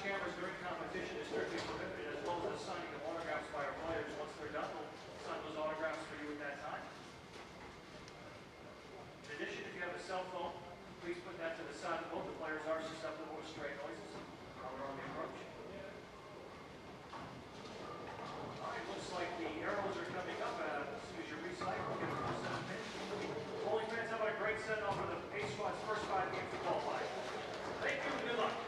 cameras during competition is strictly prohibited, as well as the signing of autographs by our players. Once they're done, we'll sign those autographs for you at that time. In addition, if you have a cell phone, please put that to the side of the boat. The players are susceptible to stray noises while they're on the approach. All right, looks like the arrows are coming up. As soon as you recycle, we'll get a full set of pins. Bowling fans, how about a great send-off for the A squad's first 5 games of qualifying? Thank you and good luck.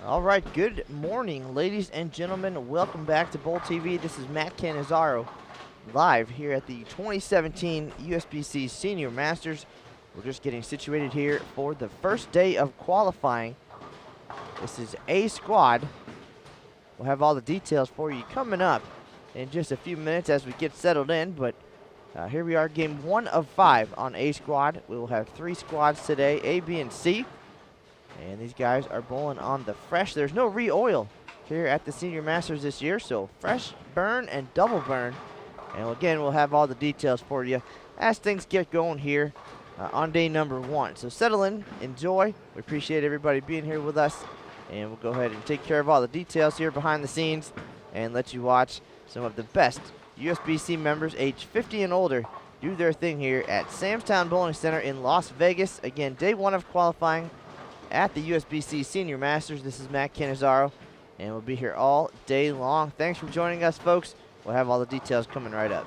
All right, good morning, ladies and gentlemen. Welcome back to Bowl TV. This is Matt Cannizzaro live here at the 2017 USBC Senior Masters. We're just getting situated here for the first day of qualifying. This is A squad. We'll have all the details for you coming up in just a few minutes as we get settled in, but here we are, game 1 of 5 on A squad. We will have 3 squads today, A, B, and C. And these guys are bowling on the fresh. There's no re-oil here at the Senior Masters this year, so fresh burn and double burn. And again, we'll have all the details for you as things get going here on day number 1. So settle in, enjoy. We appreciate everybody being here with us. And we'll go ahead and take care of all the details here behind the scenes and let you watch some of the best USBC members age 50 and older do their thing here at Sam's Town Bowling Center in Las Vegas. Again, day 1 of qualifying at the USBC Senior Masters. This is Matt Cannizzaro, and we'll be here all day long. Thanks for joining us, folks. We'll have all the details coming right up.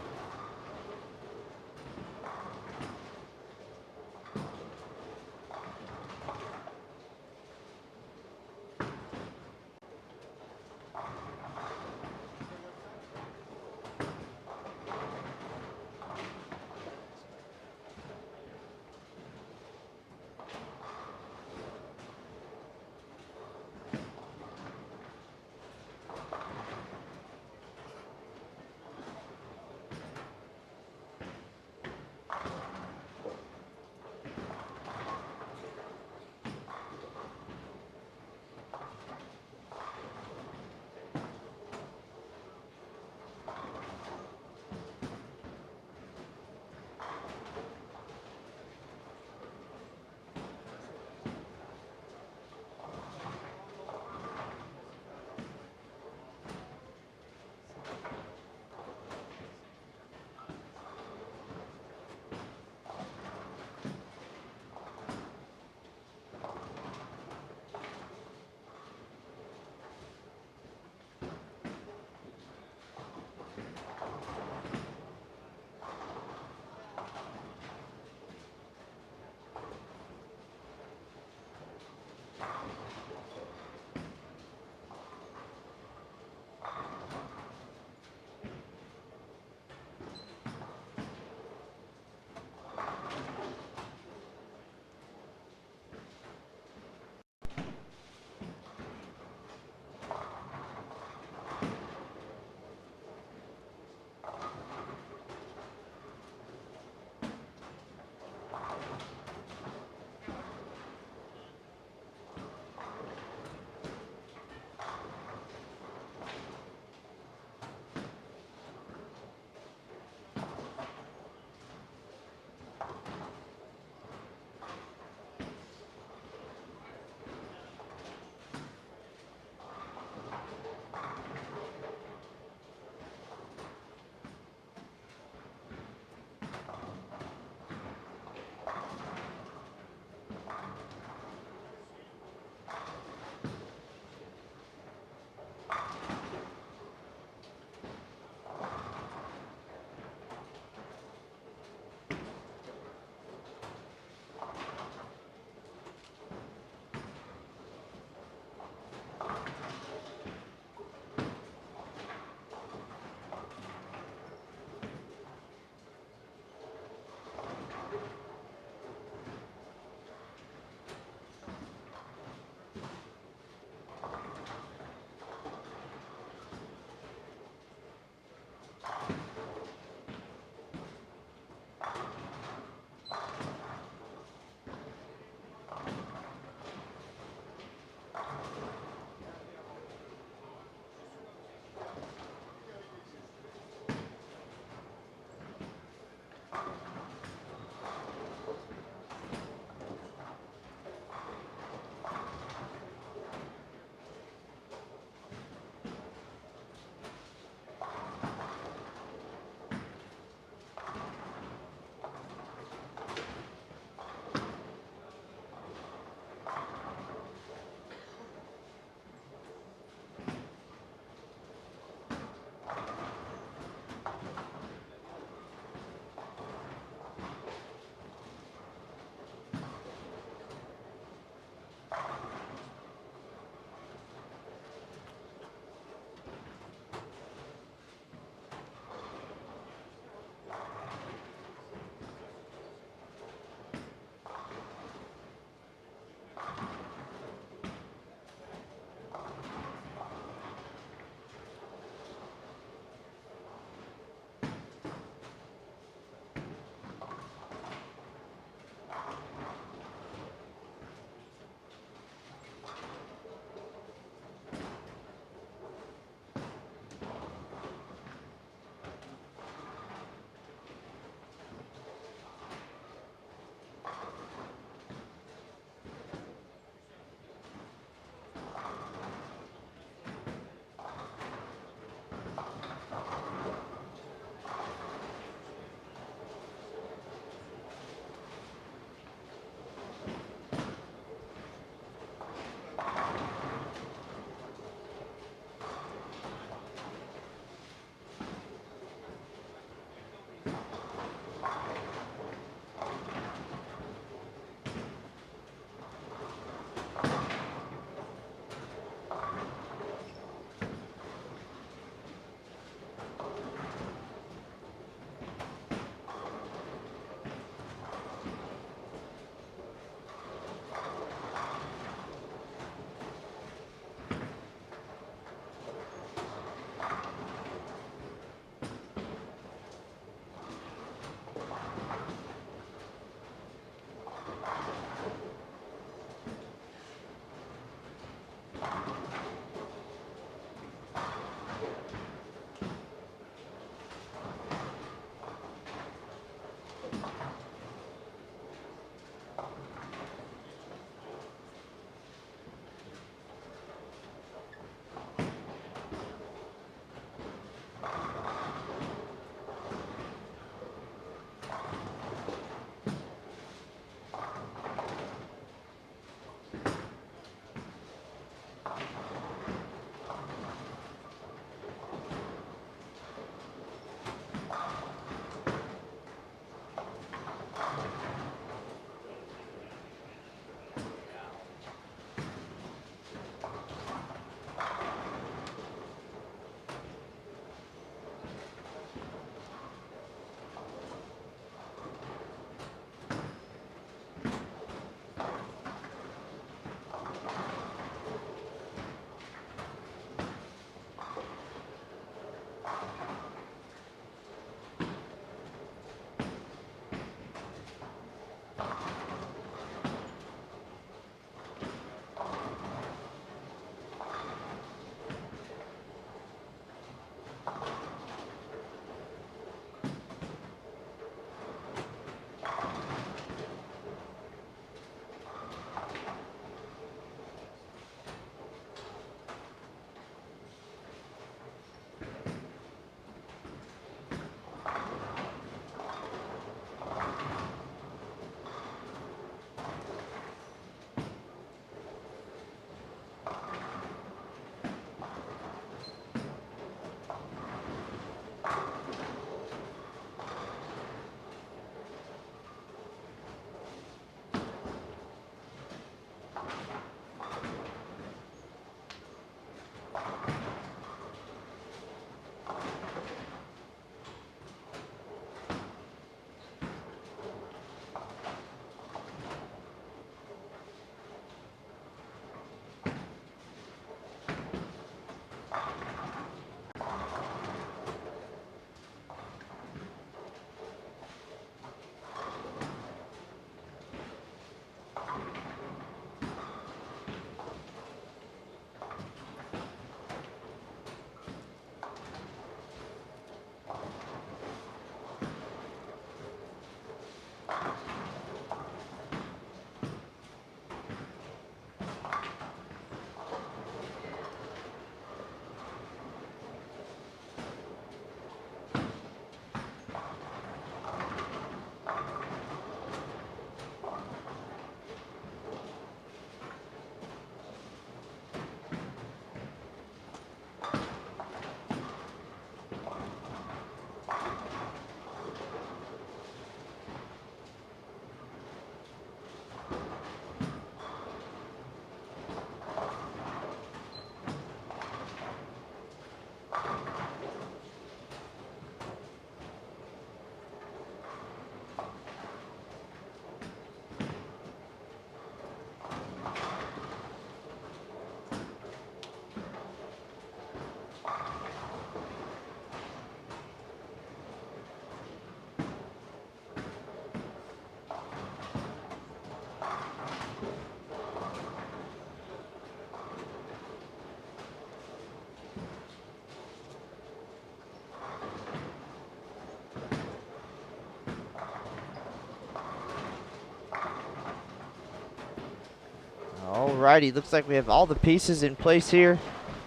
Alrighty, looks like we have all the pieces in place here.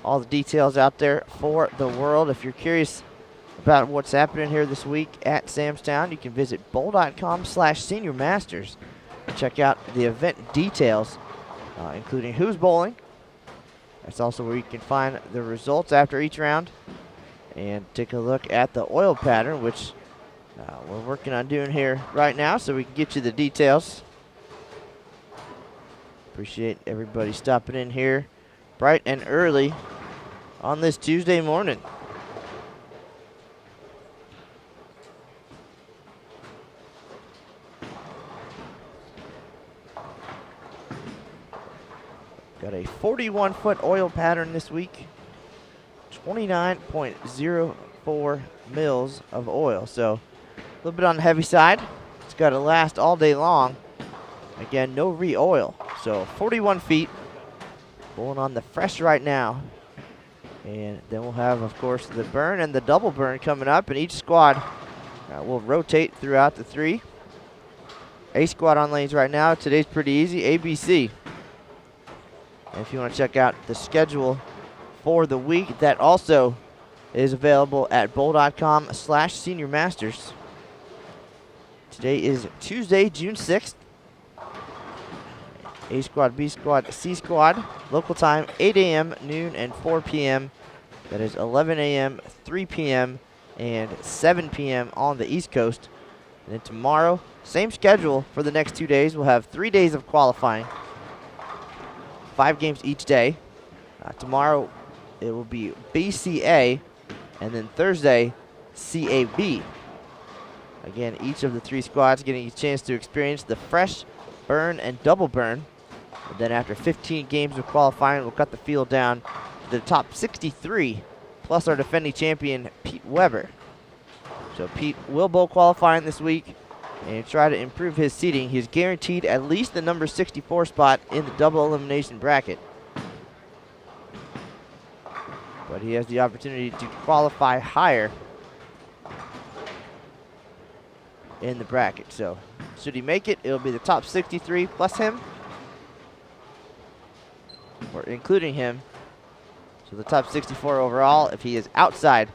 All the details out there for the world. If you're curious about what's happening here this week at Samstown, you can visit bowl.com/Senior Masters and check out the event details, including who's bowling. That's also where you can find the results after each round and take a look at the oil pattern, which we're working on doing here right now so we can get you the details. Appreciate everybody stopping in here bright and early on this Tuesday morning. Got a 41-foot oil pattern this week, 29.04 mils of oil. So a little bit on the heavy side. It's got to last all day long. Again, no re-oil. So 41 feet, bowling on the fresh right now. And then we'll have, of course, the burn and the double burn coming up. And each squad will rotate throughout the three. A squad on lanes right now. Today's pretty easy, ABC. And if you want to check out the schedule for the week, that also is available at bowl.com/Senior Masters. Today is Tuesday, June 6th. A squad, B squad, C squad. Local time 8 a.m., noon, and 4 p.m. That is 11 a.m., 3 p.m., and 7 p.m. on the East Coast. And then tomorrow, same schedule for the next 2 days. We'll have 3 days of qualifying, 5 games each day. Tomorrow, it will be BCA, and then Thursday, CAB. Again, each of the 3 squads getting a chance to experience the fresh, burn, and double burn. And then after 15 games of qualifying, we'll cut the field down to the top 63, plus our defending champion, Pete Weber. So Pete will bowl qualifying this week and try to improve his seeding. He's guaranteed at least the number 64 spot in the double elimination bracket. But he has the opportunity to qualify higher in the bracket. So should he make it, it'll be the top 63 plus him, or including him. So the top 64 overall. If he is outside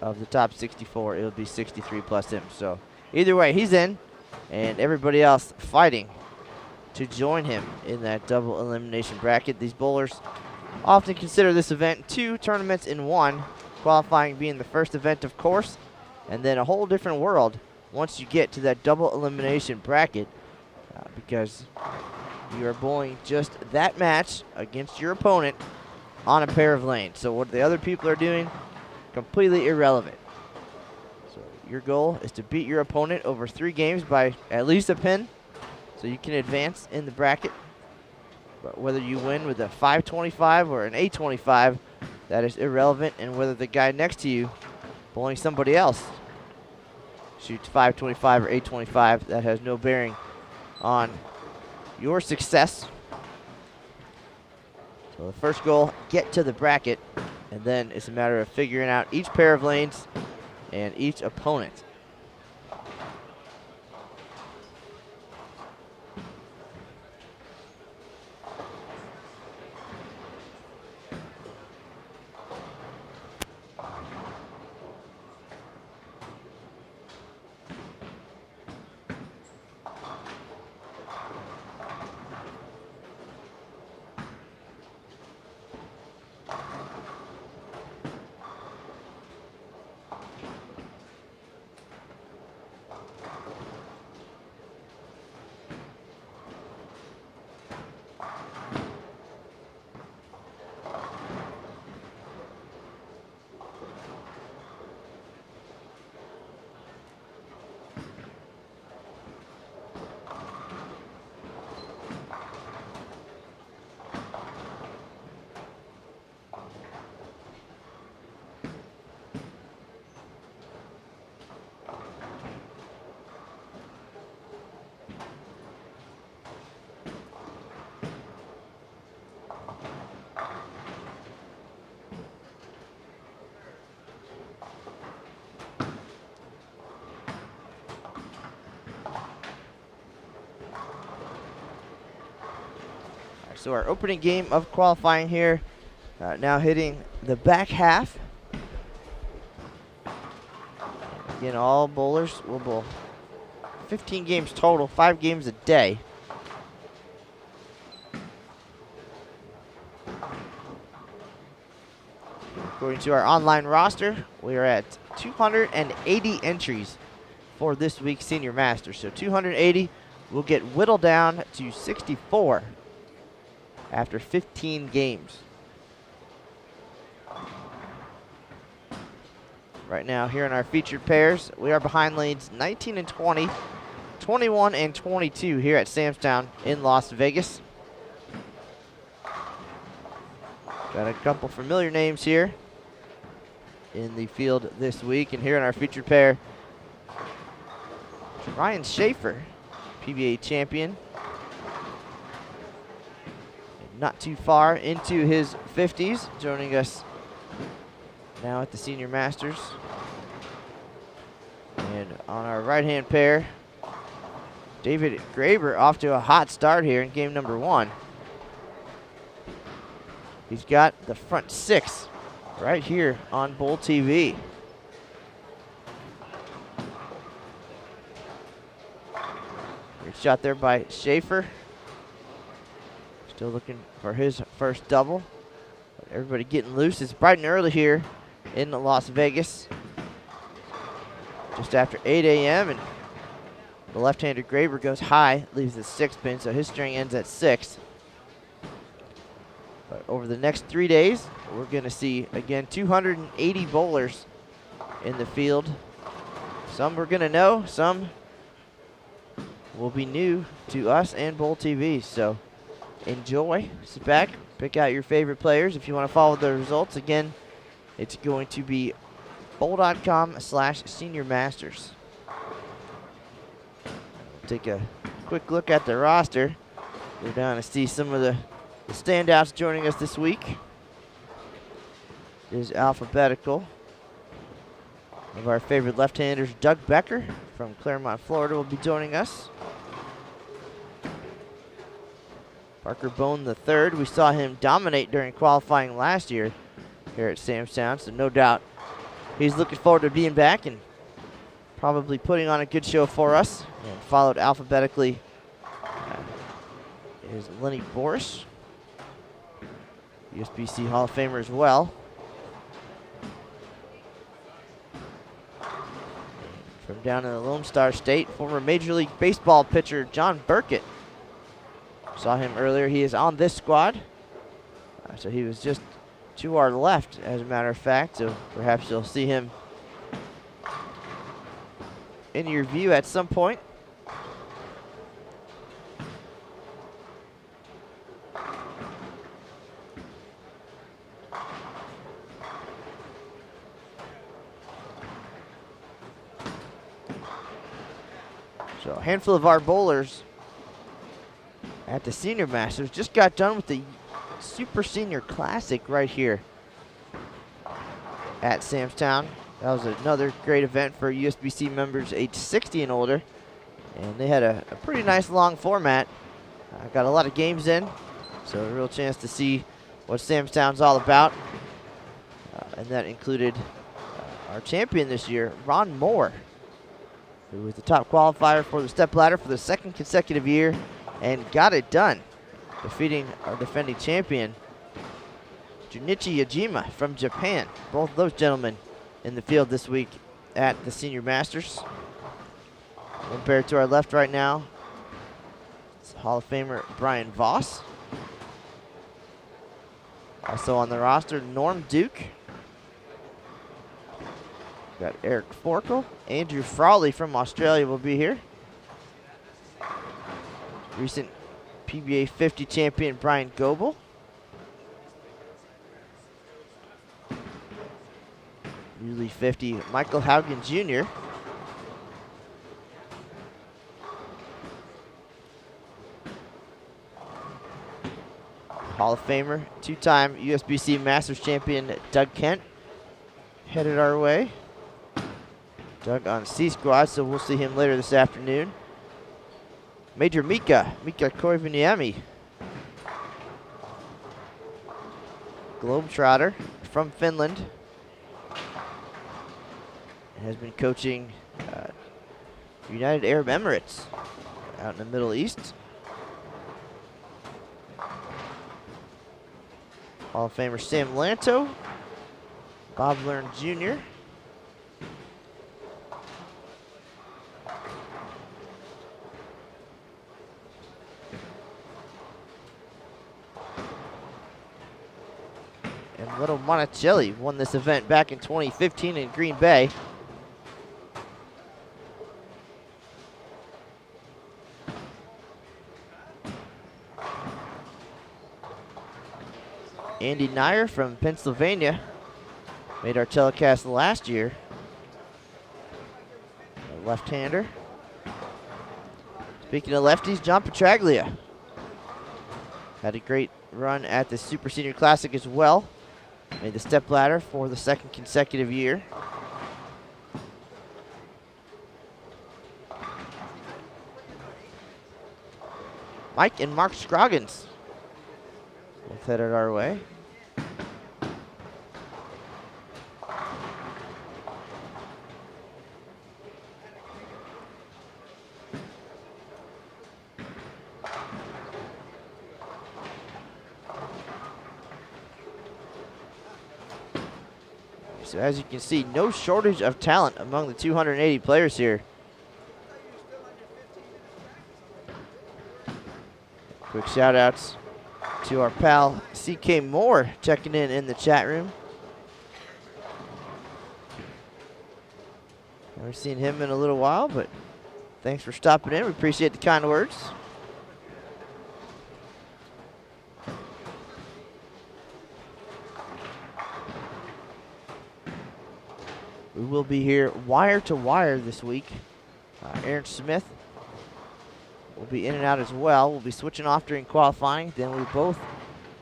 of the top 64, it'll be 63 plus him. So either way, he's in, and everybody else fighting to join him in that double elimination bracket. These bowlers often consider this event 2 tournaments in 1, qualifying being the first event, of course, and then a whole different world once you get to that double elimination bracket, because you are bowling just that match against your opponent on a pair of lanes. So what the other people are doing, completely irrelevant. So your goal is to beat your opponent over 3 games by at least a pin, so you can advance in the bracket. But whether you win with a 525 or an 825, that is irrelevant. And whether the guy next to you, bowling somebody else, shoots 525 or 825, that has no bearing on your success. So the first goal, get to the bracket, and then it's a matter of figuring out each pair of lanes and each opponent. So our opening game of qualifying here, now hitting the back half. Again, all bowlers will bowl 15 games total, 5 games a day. According to our online roster, we are at 280 entries for this week's Senior Masters. So 280 will get whittled down to 64 after 15 games. Right now, here in our featured pairs, we are behind lanes 19 and 20, 21 and 22 here at Samstown in Las Vegas. Got a couple familiar names here in the field this week. And here in our featured pair, Ryan Schaefer, PBA champion. Not too far into his 50s, joining us now at the Senior Masters. And on our right-hand pair, David Graber off to a hot start here in game number 1. He's got the front 6 right here on Bowl TV. Here's shot there by Schaefer. Still looking for his first double. But everybody getting loose. It's bright and early here in Las Vegas. Just after 8 a.m. and the left-hander Graber goes high, leaves the 6 pin, so his string ends at 6. But over the next 3 days, we're going to see, again, 280 bowlers in the field. Some we're going to know, some will be new to us and Bowl TV. So enjoy, sit back, pick out your favorite players. If you want to follow the results, again, it's going to be bowl.com/Senior Masters. Take a quick look at the roster. Go down and see some of the standouts joining us this week. It is alphabetical. One of our favorite left-handers, Doug Becker from Claremont, Florida, will be joining us. Parker Bone III, we saw him dominate during qualifying last year here at Sam's Town, so no doubt he's looking forward to being back and probably putting on a good show for us. And followed alphabetically is Lenny Boris, USBC Hall of Famer as well. From down in the Lone Star State, former Major League Baseball pitcher John Burkett. Saw him earlier. He is on this squad. So he was just to our left, as a matter of fact. So perhaps you'll see him in your view at some point. So a handful of our bowlers at the Senior Masters just got done with the Super Senior Classic right here at Sam's Town. That was another great event for USBC members age 60 and older. And they had a pretty nice long format. Got a lot of games in, so a real chance to see what Sam's Town's all about. And that included our champion this year, Ron Moore, who was the top qualifier for the stepladder for the 2nd consecutive year and got it done, defeating our defending champion, Junichi Yajima from Japan. Both of those gentlemen in the field this week at the Senior Masters. Compared to our left right now, it's Hall of Famer Brian Voss. Also on the roster, Norm Duke. Got Eric Forkel. Andrew Frawley from Australia will be here. Recent PBA 50 champion Brian Goebel. Newly 50 Michael Haugen Jr. Hall of Famer, 2-time USBC Masters champion Doug Kent headed our way. Doug on C squad, so we'll see him later this afternoon. Major Mika Koivuniemi, Globetrotter from Finland, has been coaching United Arab Emirates out in the Middle East. Hall of Famer Sam Lanto, Bob Learn Jr., and Little Monticelli won this event back in 2015 in Green Bay. Andy Nyer from Pennsylvania made our telecast last year. A left-hander. Speaking of lefties, John Petraglia had a great run at the Super Senior Classic as well. Made the stepladder for the 2nd consecutive year. Mike and Mark Scroggins both headed our way. So as you can see, no shortage of talent among the 280 players here. Quick shout outs to our pal CK Moore checking in the chat room. Haven't seen him in a little while, but thanks for stopping in. We appreciate the kind words. We will be here wire to wire this week. Aaron Smith will be in and out as well. We'll be switching off during qualifying. Then we both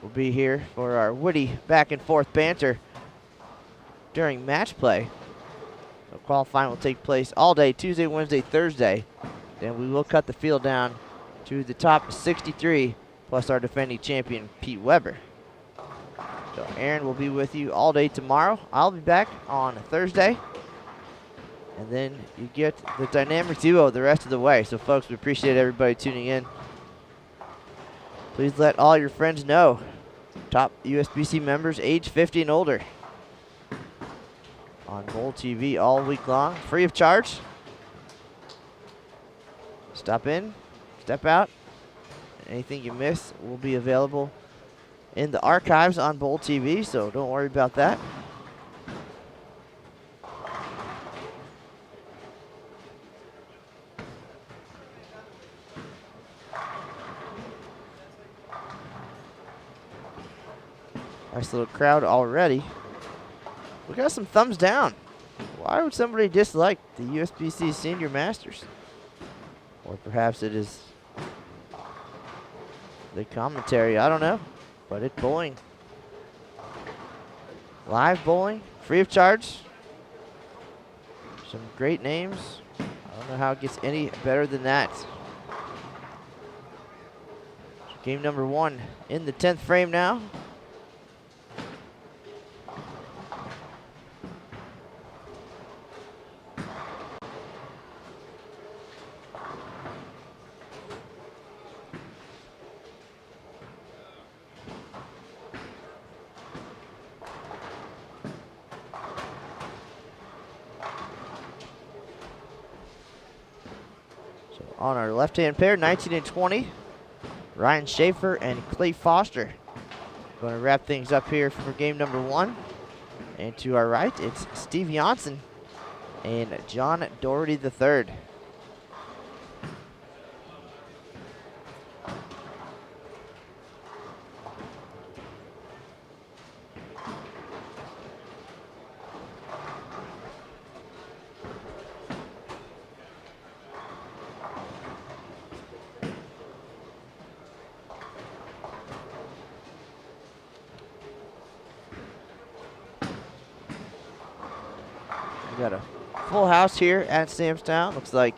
will be here for our witty back and forth banter during match play. So qualifying will take place all day, Tuesday, Wednesday, Thursday. Then we will cut the field down to the top 63, plus our defending champion, Pete Weber. So Aaron will be with you all day tomorrow. I'll be back on Thursday. And then you get the dynamic duo the rest of the way. So folks, we appreciate everybody tuning in. Please let all your friends know. Top USBC members age 50 and older. On Bowl TV all week long, free of charge. Stop in, step out. Anything you miss will be available in the archives on Bowl TV, so don't worry about that. Nice little crowd already. We got some thumbs down. Why would somebody dislike the USBC Senior Masters? Or perhaps it is the commentary, I don't know. But it's bowling. Live bowling, free of charge. Some great names. I don't know how it gets any better than that. Game number 1 in the 10th frame now. On our left-hand pair, 19 and 20, Ryan Schaefer and Clay Foster. Going to wrap things up here for game number 1. And to our right, it's Steve Janssen and John Doherty III. We got a full house here at Samstown. Looks like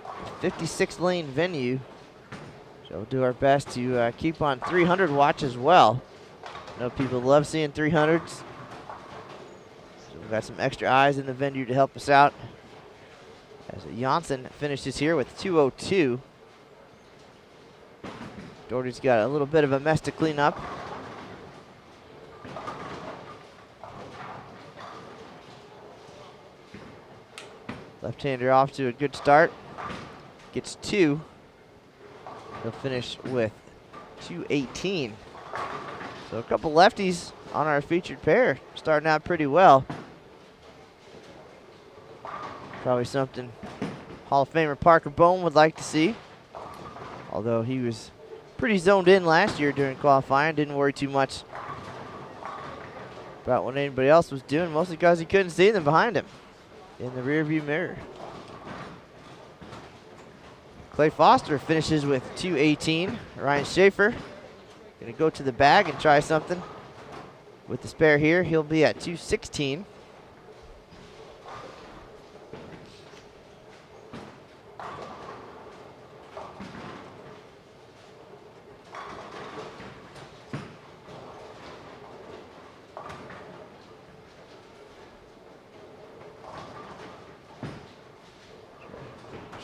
a 56-lane venue. So we'll do our best to keep on 300 watch as well. I know people love seeing 300s. So we've got some extra eyes in the venue to help us out. As Janssen finishes here with 202. Doherty's got a little bit of a mess to clean up. Left-hander off to a good start. Gets 2. He'll finish with 218. So a couple lefties on our featured pair, starting out pretty well. Probably something Hall of Famer Parker Bone would like to see. Although he was pretty zoned in last year during qualifying, didn't worry too much about what anybody else was doing, mostly because he couldn't see them behind him in the rearview mirror. Clay Foster finishes with 218. Ryan Schaefer gonna go to the bag and try something with the spare here. He'll be at 216.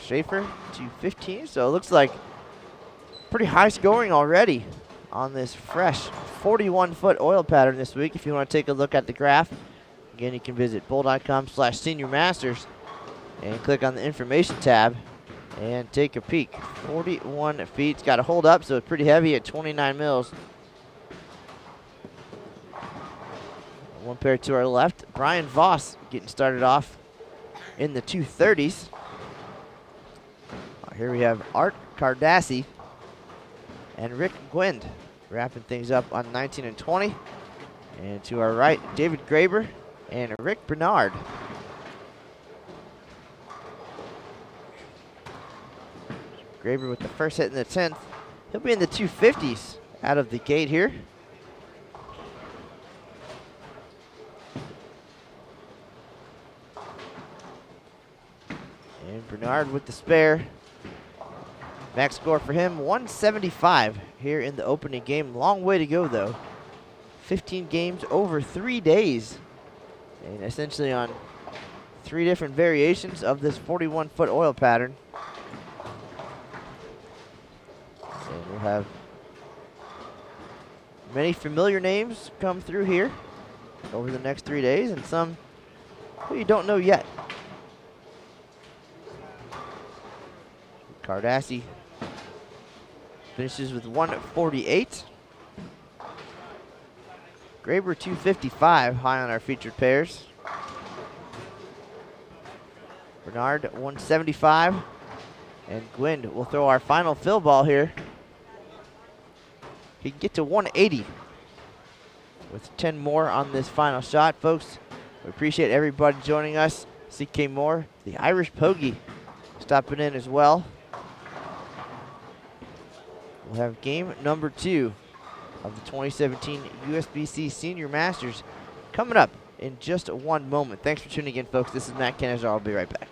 Schaefer, 215. So it looks like pretty high scoring already on this fresh 41-foot oil pattern this week. If you want to take a look at the graph, again, you can visit bowl.com/Senior Masters and click on the information tab and take a peek. 41 feet. It's got to hold up, so it's pretty heavy at 29 mils. One pair to our left. Brian Voss getting started off in the 230s. Here we have Art Cardassi and Rick Gwend wrapping things up on 19 and 20. And to our right, David Graber and Rick Bernard. Graber with the first hit in the 10th. He'll be in the 250s out of the gate here. And Bernard with the spare. Max score for him, 175 here in the opening game. Long way to go, though. 15 games over 3 days. And essentially on 3 different variations of this 41-foot oil pattern. And we'll have many familiar names come through here over the next 3 days, and some who you don't know yet. Cardassi finishes with 148. Graber 255, high on our featured pairs. Bernard 175. And Gwend will throw our final fill ball here. He can get to 180 with 10 more on this final shot, folks. We appreciate everybody joining us. CK Moore, the Irish Pogie, stopping in as well. We'll have game number 2 of the 2017 USBC Senior Masters coming up in just one moment. Thanks for tuning in, folks. This is Matt Kenazar. I'll be right back.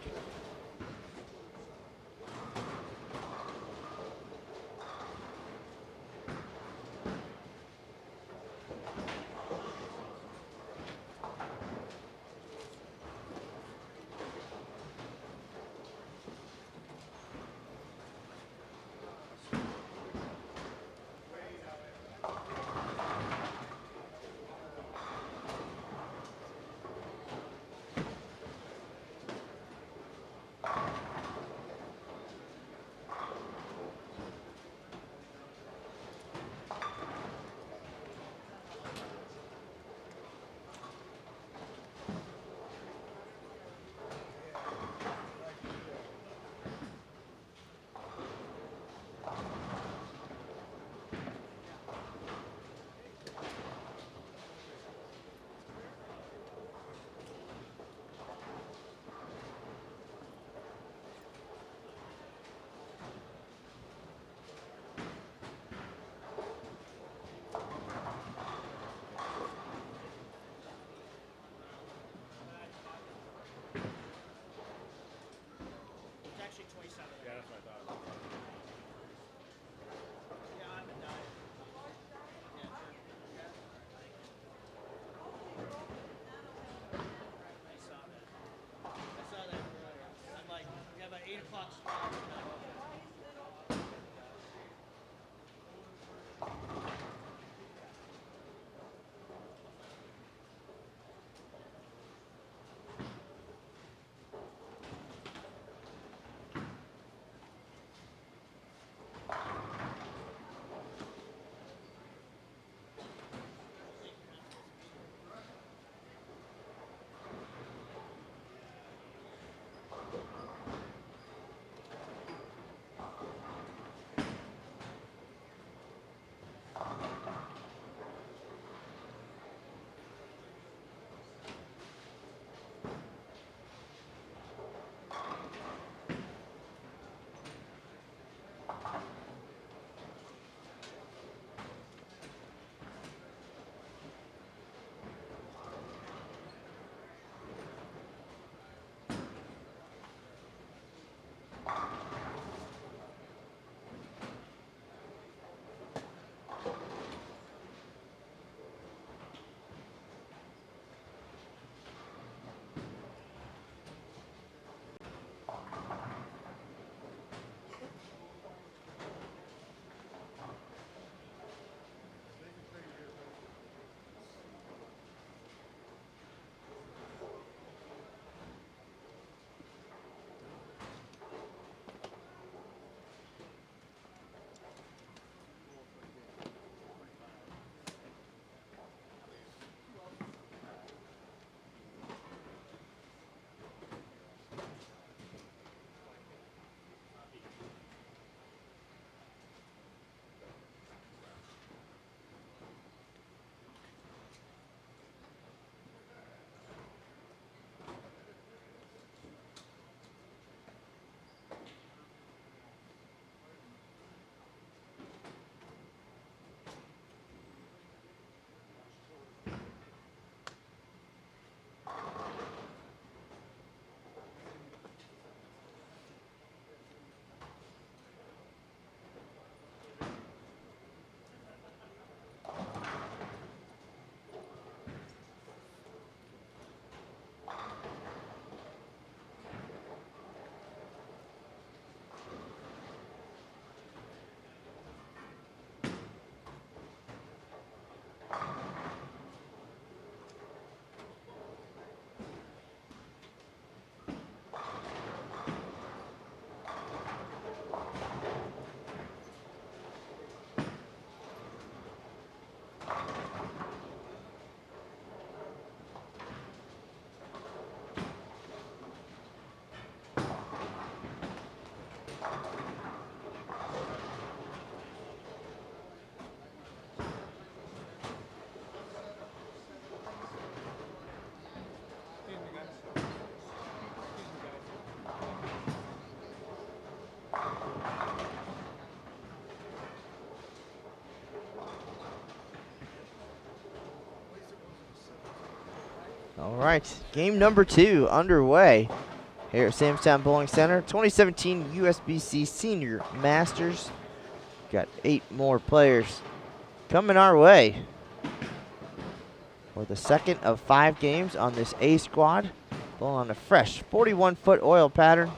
All right, game number 2 underway here at Samstown Bowling Center. 2017 USBC Senior Masters. Got 8 more players coming our way for the second of 5 games on this A squad. Bowling on a fresh 41-foot oil pattern.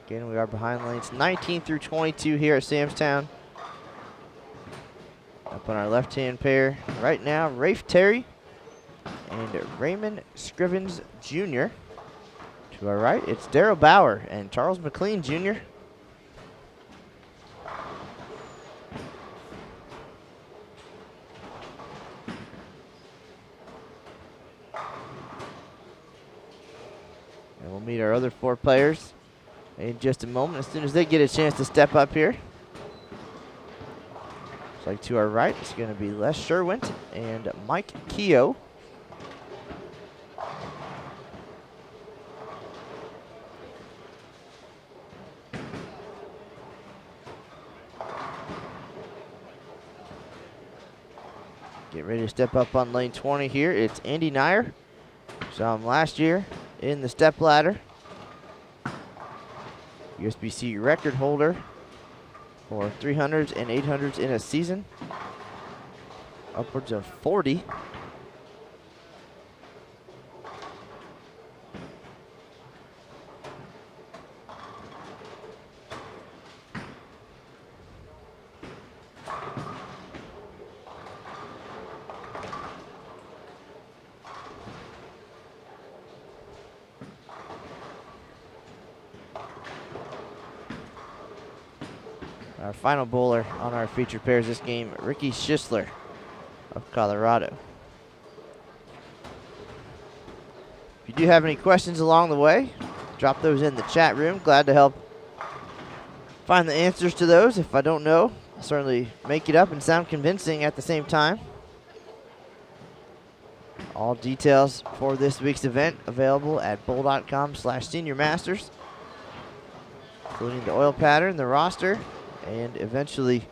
Again, we are behind lanes 19 through 22 here at Samstown. Up on our left-hand pair right now, Rafe Terry and Raymond Scrivens Jr. To our right, it's Darryl Bauer and Charles McLean Jr. And we'll meet our other 4 players in just a moment as soon as they get a chance to step up here. Looks like to our right, it's going to be Les Sherwint and Mike Keogh. Get ready to step up on lane 20 here. It's Andy Nyer. Saw him last year in the step ladder. USBC record holder for 300s and 800s in a season. Upwards of 40. Our final bowler on our featured pairs this game, Ricky Schisler of Colorado. If you do have any questions along the way, drop those in the chat room. Glad to help find the answers to those. If I don't know, I'll certainly make it up and sound convincing at the same time. All details for this week's event available at bowl.com/seniormasters, including the oil pattern, the roster, and eventually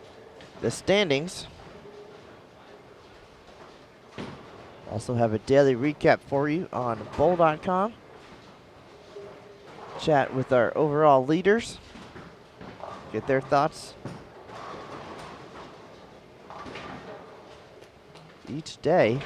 the standings. Also have a daily recap for you on bowl.com. Chat with our overall leaders. Get their thoughts each day.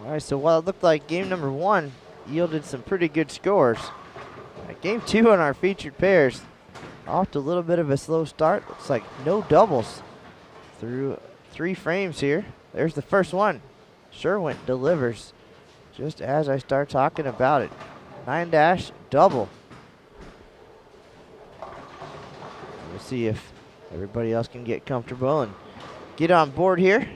All right, so while it looked like game number 1 yielded some pretty good scores, game 2 on our featured pairs off to a little bit of a slow start. Looks like no doubles through 3 frames here. There's the first one. Sherwin delivers just as I start talking about it. 9-dash double. We'll see if everybody else can get comfortable and get on board here.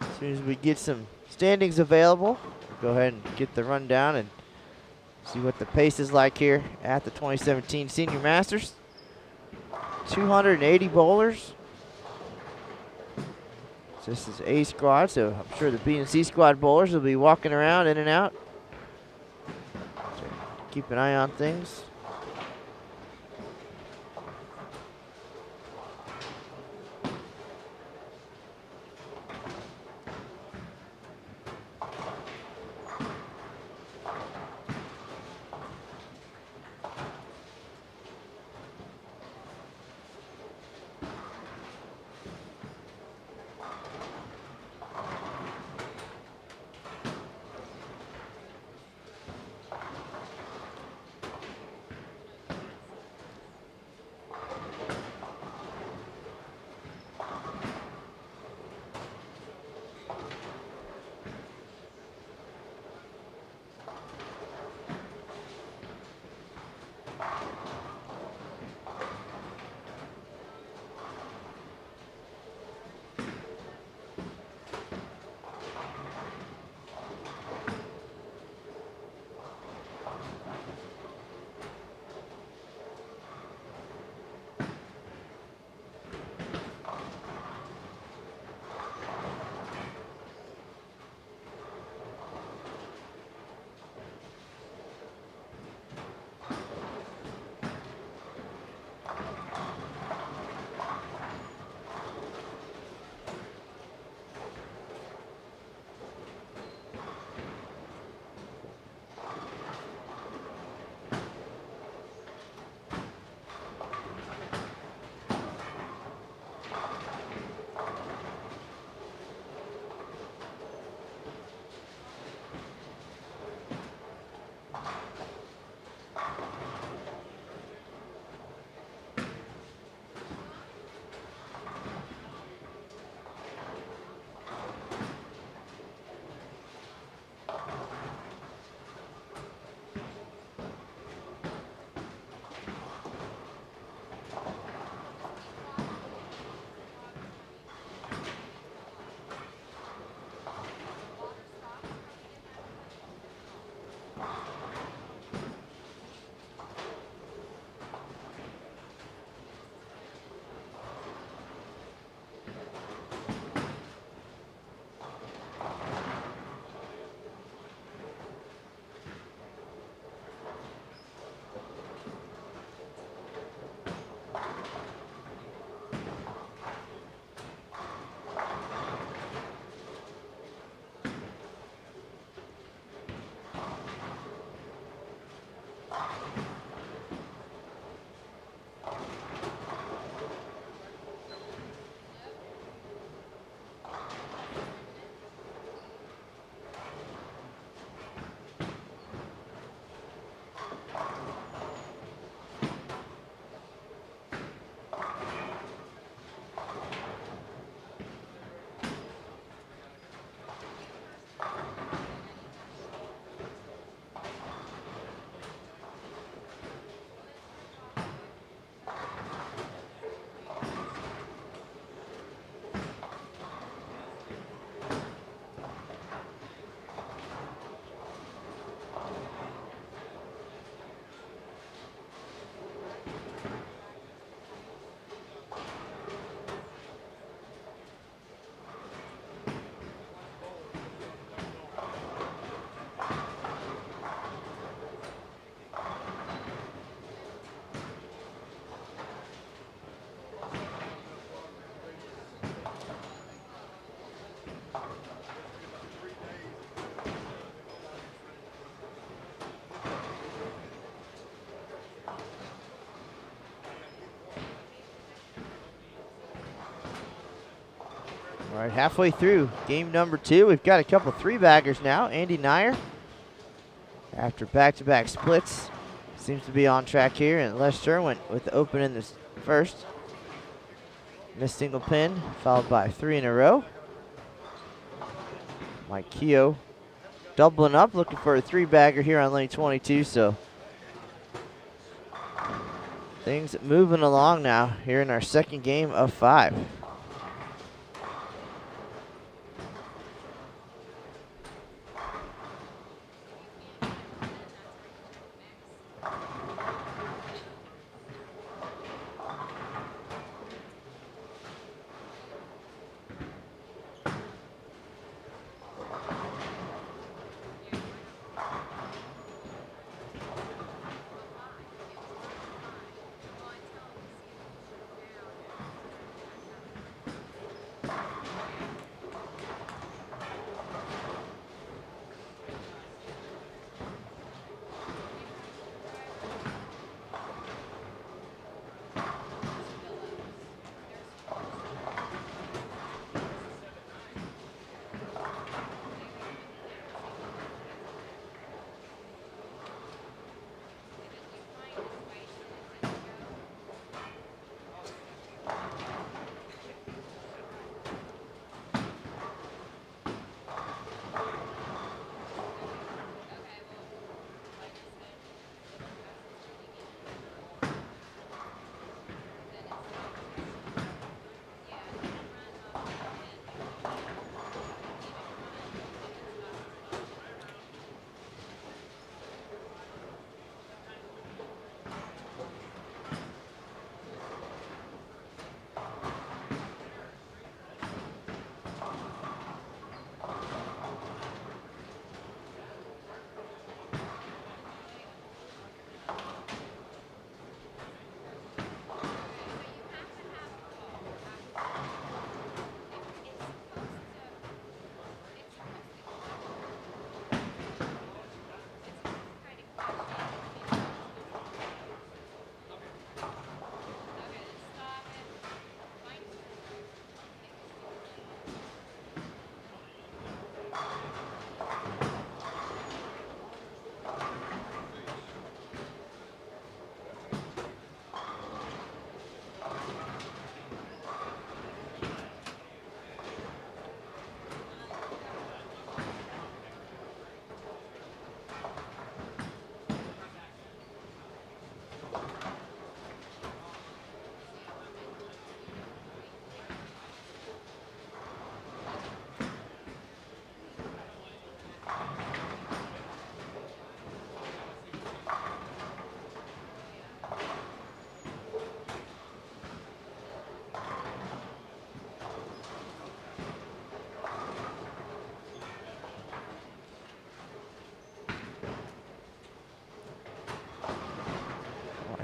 As soon as we get some standings available, we'll go ahead and get the rundown and see what the pace is like here at the 2017 Senior Masters. 280 bowlers. This is A squad, so I'm sure the B and C squad bowlers will be walking around in and out. So keep an eye on things. All right, halfway through game number 2. We've got a couple three-baggers now. Andy Nyer, after back-to-back splits, seems to be on track here. And Les Sherwin with the open in this first. Missed single pin, followed by 3 in a row. Mike Keogh doubling up, looking for a three-bagger here on lane 22. So things moving along now here in our second game of 5.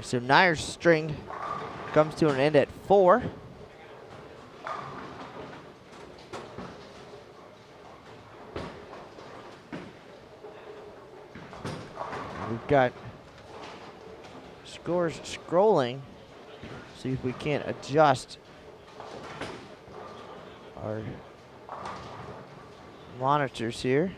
So Nyer's string comes to an end at 4. We've got scores scrolling. See if we can't adjust our monitors here.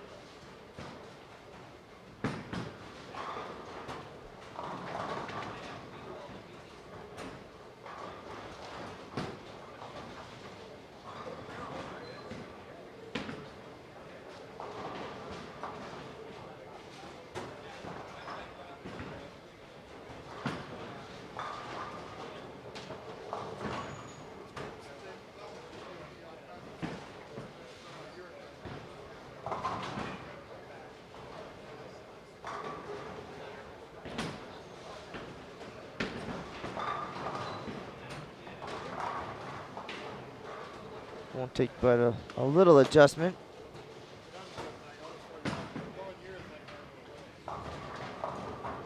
Won't take but a little adjustment.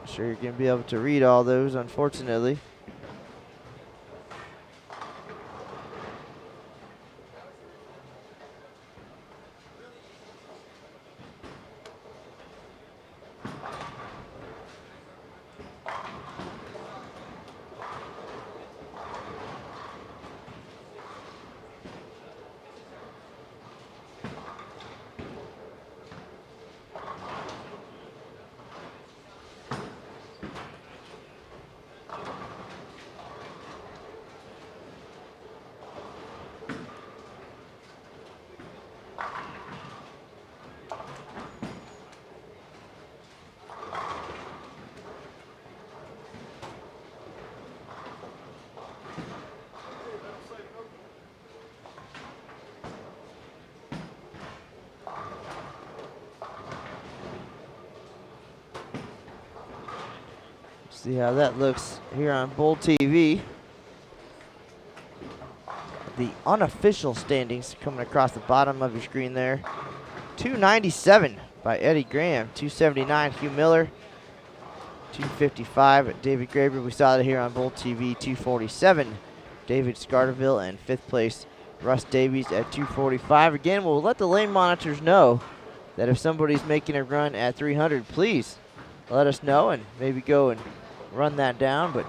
Sure you're going to be able to read all those, unfortunately. See how that looks here on Bull TV. The unofficial standings coming across the bottom of your screen there. 297 by Eddie Graham, 279 Hugh Miller, 255 David Graber. We saw that here on Bull TV. 247 David Scarterville, and 5th place Russ Davies at 245. Again, we'll let the lane monitors know that if somebody's making a run at 300, please let us know and maybe go and run that down. But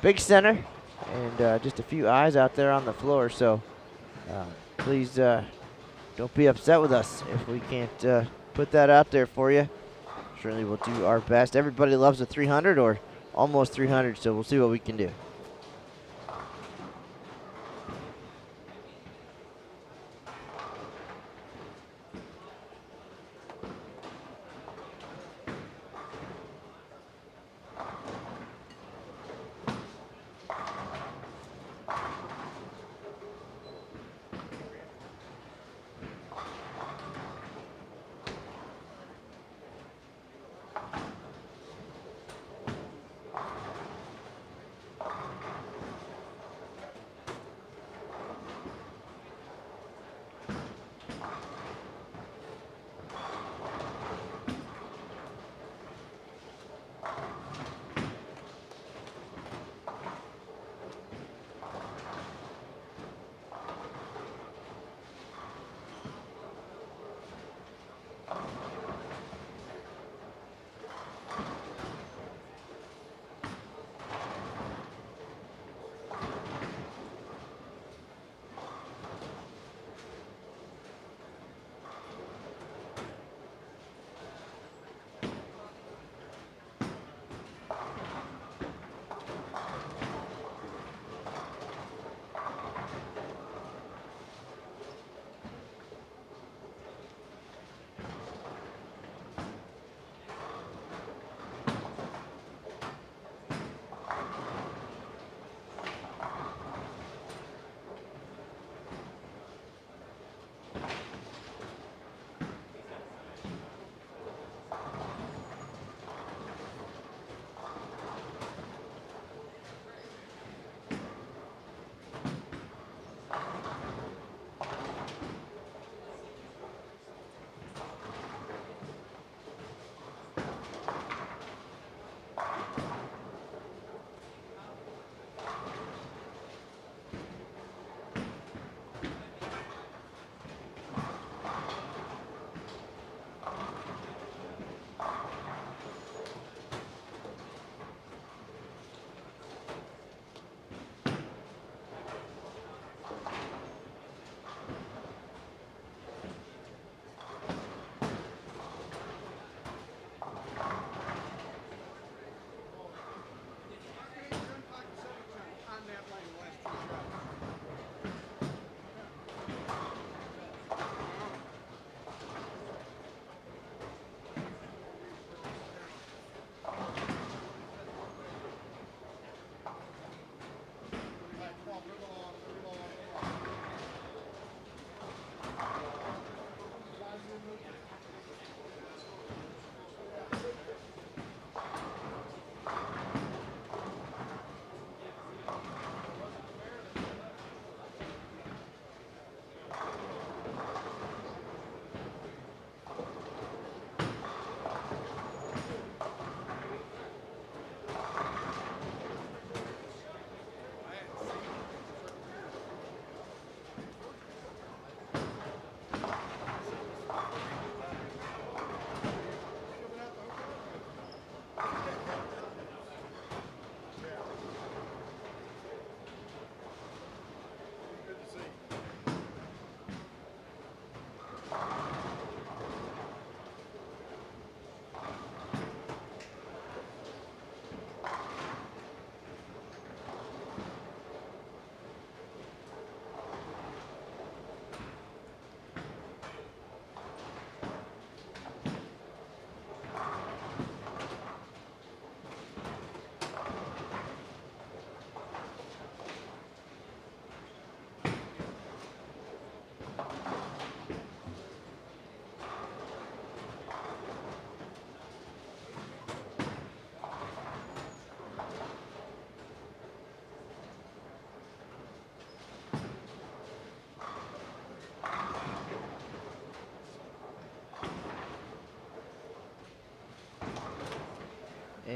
big center and just a few eyes out there on the floor, so please don't be upset with us if we can't put that out there for you. Certainly we'll do our best. Everybody loves a 300 or almost 300, so we'll see what we can do.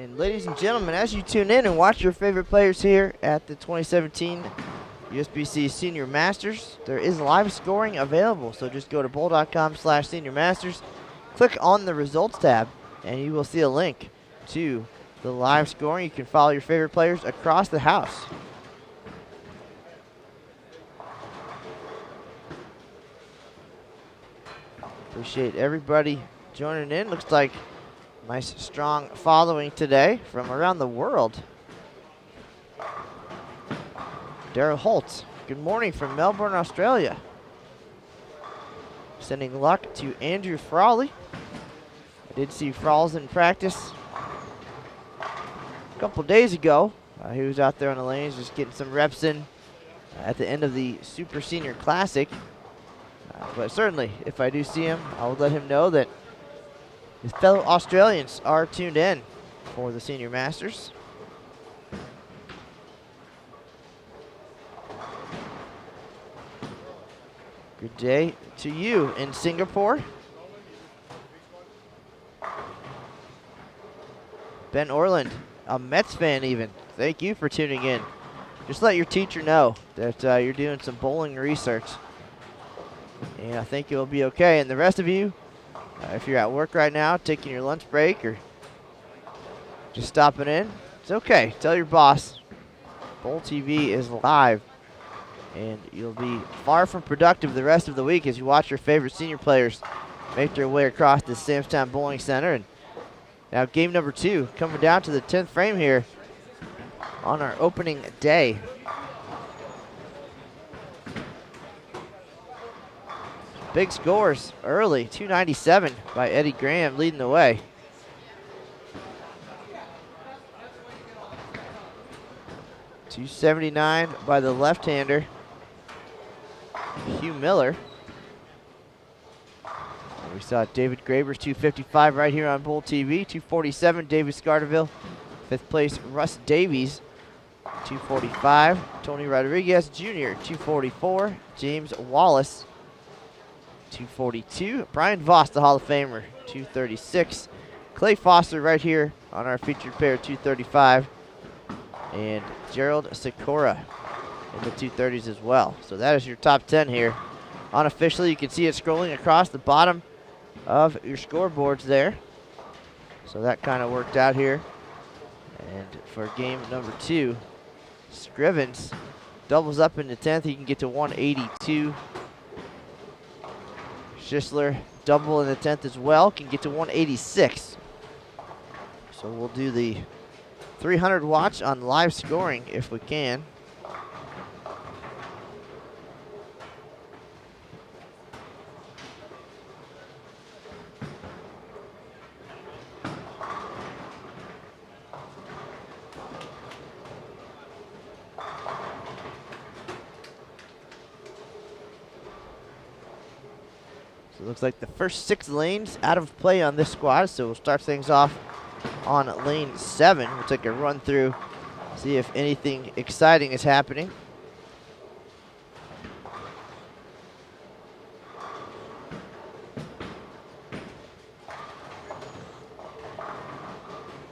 And ladies and gentlemen, as you tune in and watch your favorite players here at the 2017 USBC Senior Masters, there is live scoring available. So just go to bowl.com/Senior Masters, click on the results tab, and you will see a link to the live scoring. You can follow your favorite players across the house. Appreciate everybody joining in. Looks like nice strong following today from around the world. Daryl Holt, good morning from Melbourne, Australia. Sending luck to Andrew Frawley. I did see Frawls in practice a couple days ago. He was out there on the lanes just getting some reps in at the end of the Super Senior Classic. But certainly, if I do see him, I will let him know that his fellow Australians are tuned in for the Senior Masters. Good day to you in Singapore. Ben Orland, a Mets fan even. Thank you for tuning in. Just let your teacher know that you're doing some bowling research. And I think you'll be okay. And the rest of you, if you're at work right now, taking your lunch break or just stopping in, it's okay. Tell your boss Bowl TV is live. And you'll be far from productive the rest of the week as you watch your favorite senior players make their way across the Samstown Bowling Center. And now game number 2 coming down to the 10th frame here on our opening day. Big scores early, 297 by Eddie Graham leading the way. .279 by the left-hander, Hugh Miller. And we saw David Graber's .255 right here on Bowl TV. .247, David Scarterville. 5th place, Russ Davies, .245. Tony Rodriguez Jr., .244. James Wallace, .242. Brian Voss, the Hall of Famer, .236. Clay Foster right here on our featured pair, .235. And Gerald Sikora in the 230s as well. So that is your top 10 here. Unofficially, you can see it scrolling across the bottom of your scoreboards there. So that kind of worked out here. And for game number 2, Scrivens doubles up in the 10th. He can get to 182. Schisler double in the 10th as well, can get to 186. So we'll do the 300 watch on live scoring if we can. So it looks like the first 6 lanes out of play on this squad, so we'll start things off on lane 7. We'll take a run through, see if anything exciting is happening.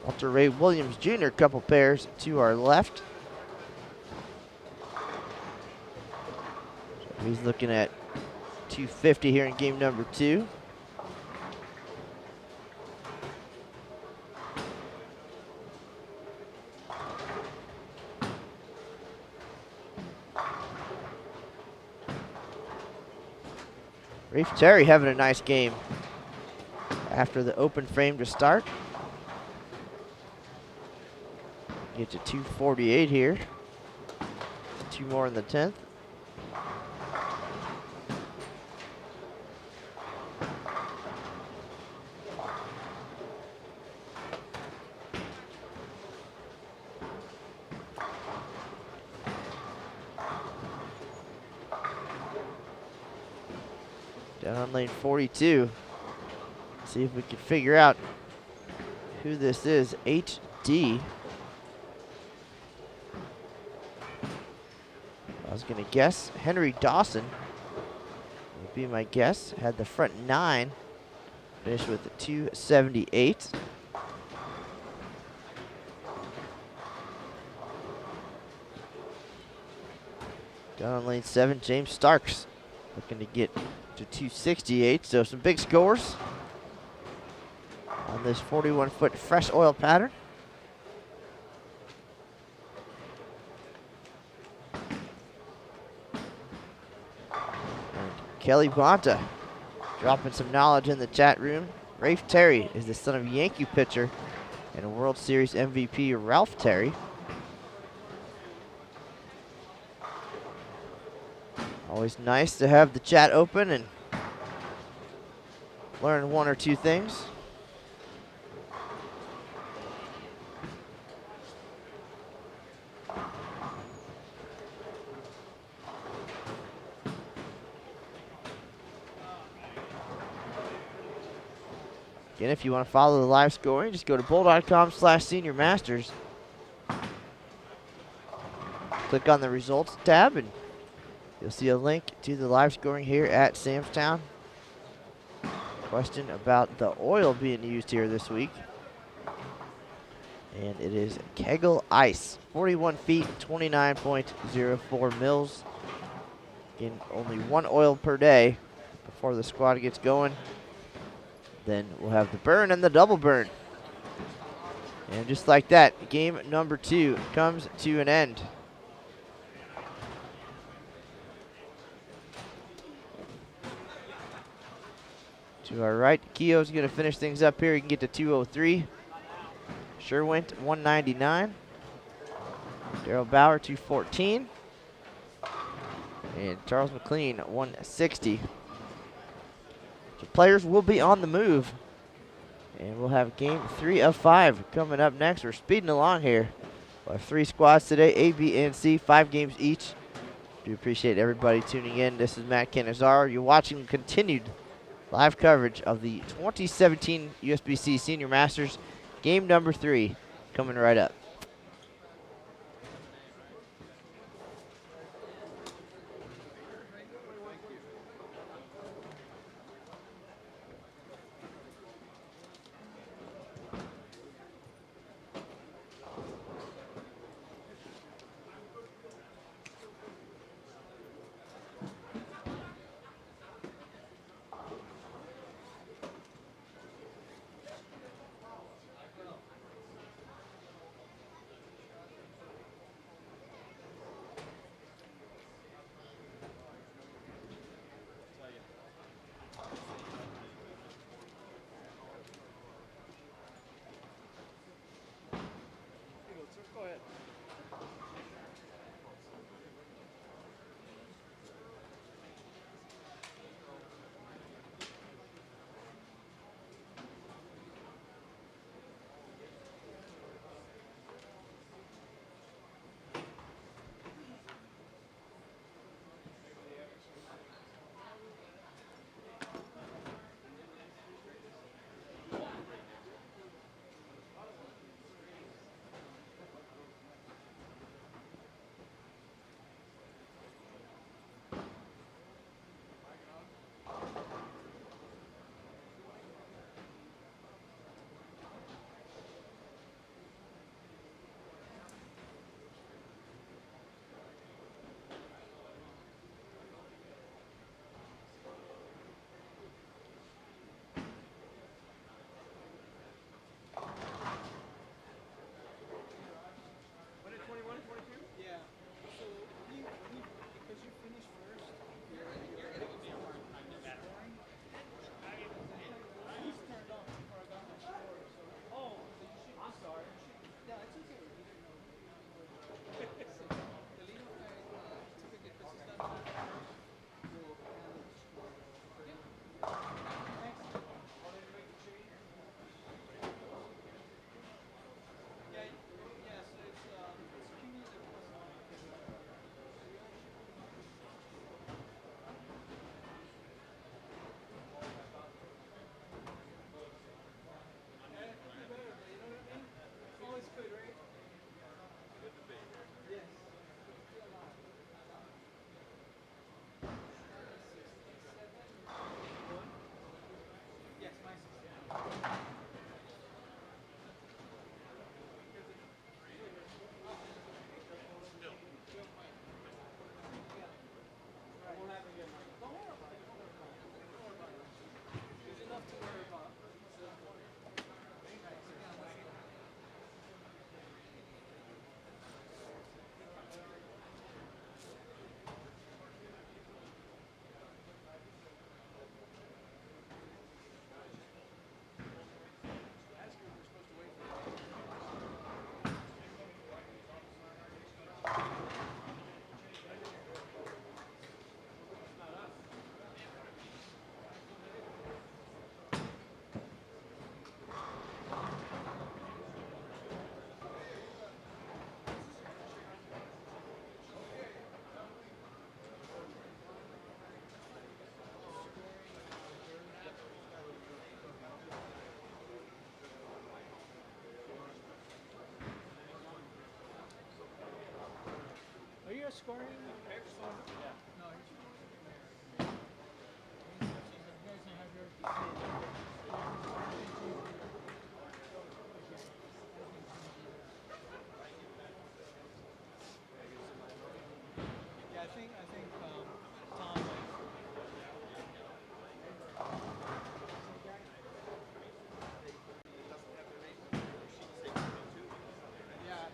Walter Ray Williams Jr., couple pairs to our left. So he's looking at 250 here in game number 2. Rafe Terry having a nice game after the open frame to start. Get to 248 here. 2 more in the 10th. Down on lane 42. See if we can figure out who this is. HD. I was going to guess Henry Dawson would be my guess. Had the front 9. Finished with a 278. Down on lane 7, James Starks looking to get to 268. So some big scores on this 41-foot fresh oil pattern. And Kelly Bonta dropping some knowledge in the chat room. Rafe Terry is the son of Yankee pitcher and a World Series MVP Ralph Terry. Always nice to have the chat open and learn one or two things. Again, if you want to follow the live scoring, just go to bowl.com/Senior Masters. Click on the results tab and you'll see a link to the live scoring here at Samstown. Question about the oil being used here this week. And it is Kegel Ice, 41 feet, 29.04 mils. Again, only one oil per day before the squad gets going. Then we'll have the burn and the double burn. And just like that, game number 2 comes to an end. To our right, Keogh's going to finish things up here. He can get to 203. Sherwint, 199. Daryl Bauer, 214. And Charles McLean, 160. So players will be on the move. And we'll have game 3 of 5 coming up next. We're speeding along here. We'll have 3 squads today, A, B, and C, 5 games each. Do appreciate everybody tuning in. This is Matt Canizaro. You're watching continued live coverage of the 2017 USBC Senior Masters, game number 3, coming right up. a scoring? No, yeah, I think Tom. Yeah,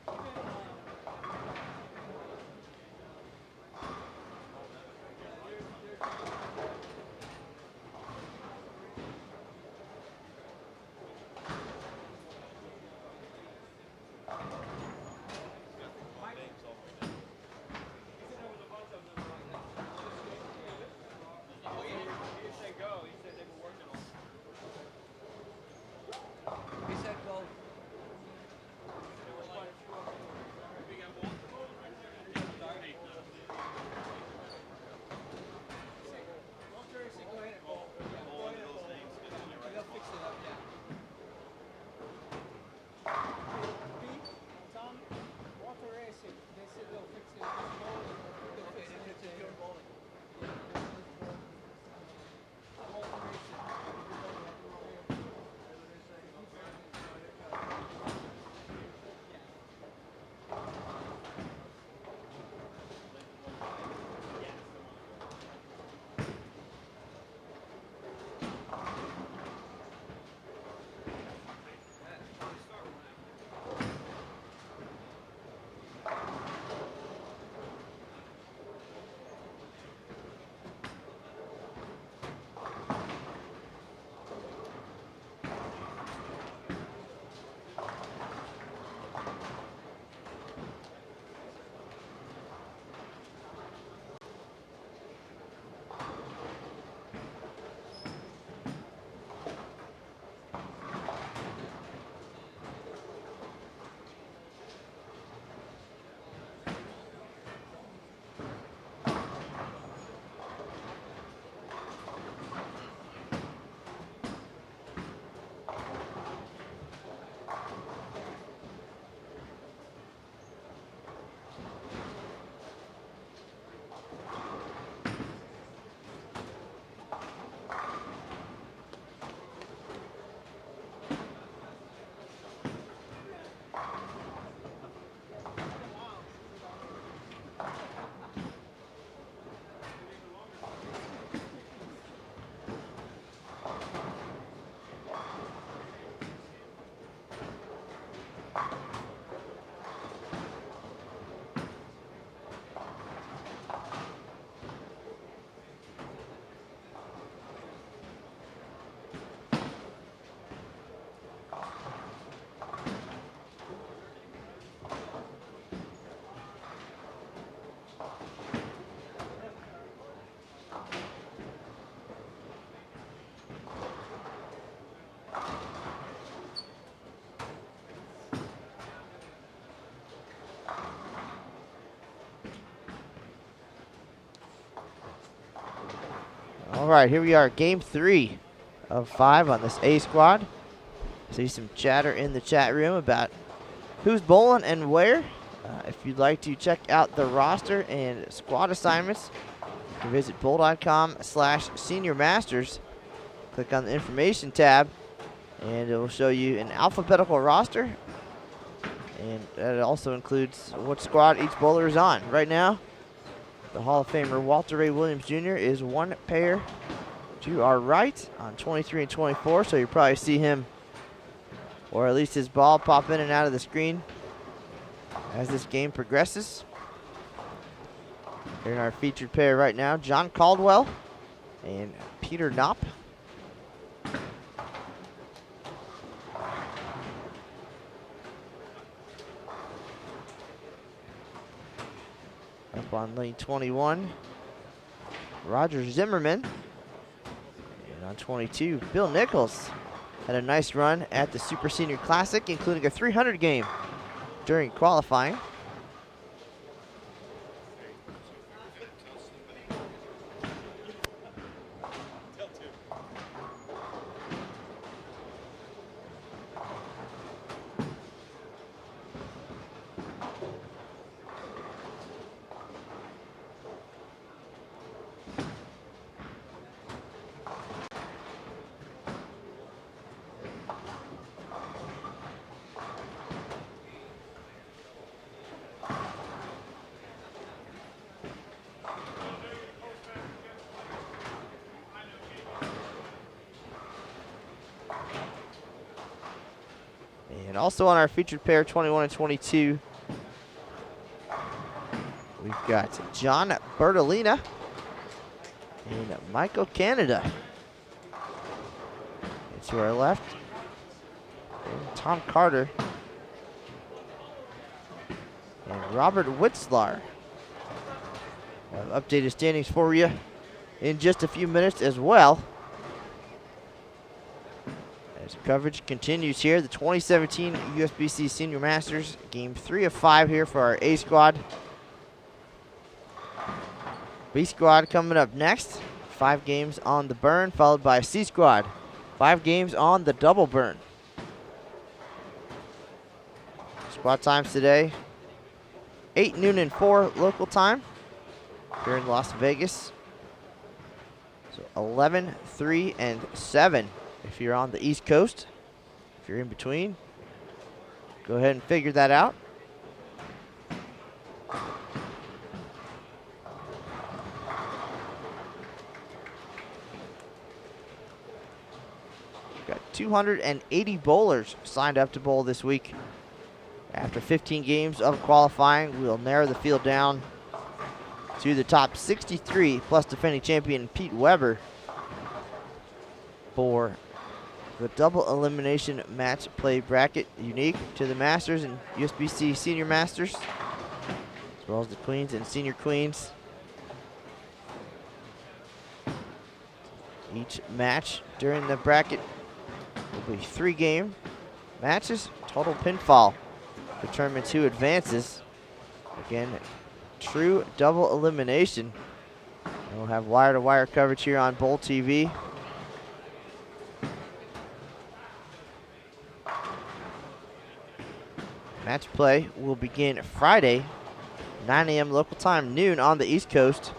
he said go. Walter said go ahead and bowl. Yeah, go ahead and bowl. Yeah, they'll fix it up, yeah. Pete, Tom, Walter Ray said, they said they'll fix it. Just bowl it. They'll fix it if they are bowling. Yeah, just bowl. Walter Ray said, All right, here we are, game 3 of 5 on this A squad. See some chatter in the chat room about who's bowling and where. If you'd like to check out the roster and squad assignments, you can visit bowl.com/Senior Masters. Click on the information tab, and it will show you an alphabetical roster. And that also includes what squad each bowler is on. Right now, the Hall of Famer Walter Ray Williams Jr. is one pair to our right on 23 and 24, so you probably see him, or at least his ball, pop in and out of the screen as this game progresses. Here in our featured pair right now, John Caldwell and Peter Knopp. Up on lane 21, Roger Zimmerman. And on 22, Bill Nichols had a nice run at the Super Senior Classic, including a 300 game during qualifying. And also on our featured pair, 21 and 22, we've got John Bertolina and Michael Canada. And to our left, and Tom Carter and Robert Witzlar. We'll have updated standings for you in just a few minutes as well. As coverage continues here, the 2017 USBC Senior Masters, game 3 of 5 here for our A squad. B squad coming up next. 5 games on the burn, followed by C squad. 5 games on the double burn. Squad times today, 8 noon and 4 local time here in Las Vegas. So 11, 3, and 7 if you're on the East Coast. If you're in between, go ahead and figure that out. Got 280 bowlers signed up to bowl this week. After 15 games of qualifying, we'll narrow the field down to the top 63, plus defending champion Pete Weber for the double elimination match play bracket unique to the Masters and USBC Senior Masters, as well as the Queens and Senior Queens. Each match during the bracket will be 3 game matches. Total pinfall determines who advances. Again, true double elimination. And we'll have wire-to-wire coverage here on Bowl TV. Match play will begin Friday, 9 a.m. local time, noon on the East Coast.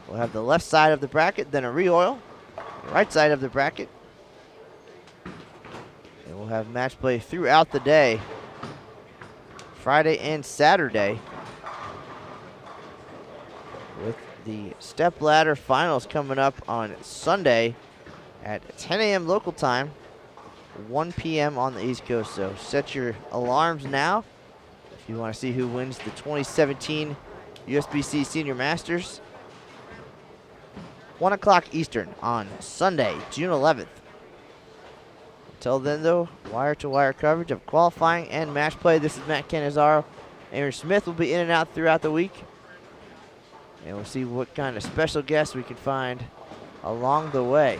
We'll have the left side of the bracket, then a re-oil, the right side of the bracket. And we'll have match play throughout the day, Friday and Saturday, with the step ladder finals coming up on Sunday at 10 a.m. local time, 1 p.m. on the East Coast. So set your alarms now if you want to see who wins the 2017 USBC Senior Masters. 1 o'clock Eastern on Sunday, June 11th. Until then, though, wire-to-wire coverage of qualifying and match play. This is Matt Canizaro. Aaron Smith will be in and out throughout the week. And we'll see what kind of special guests we can find along the way.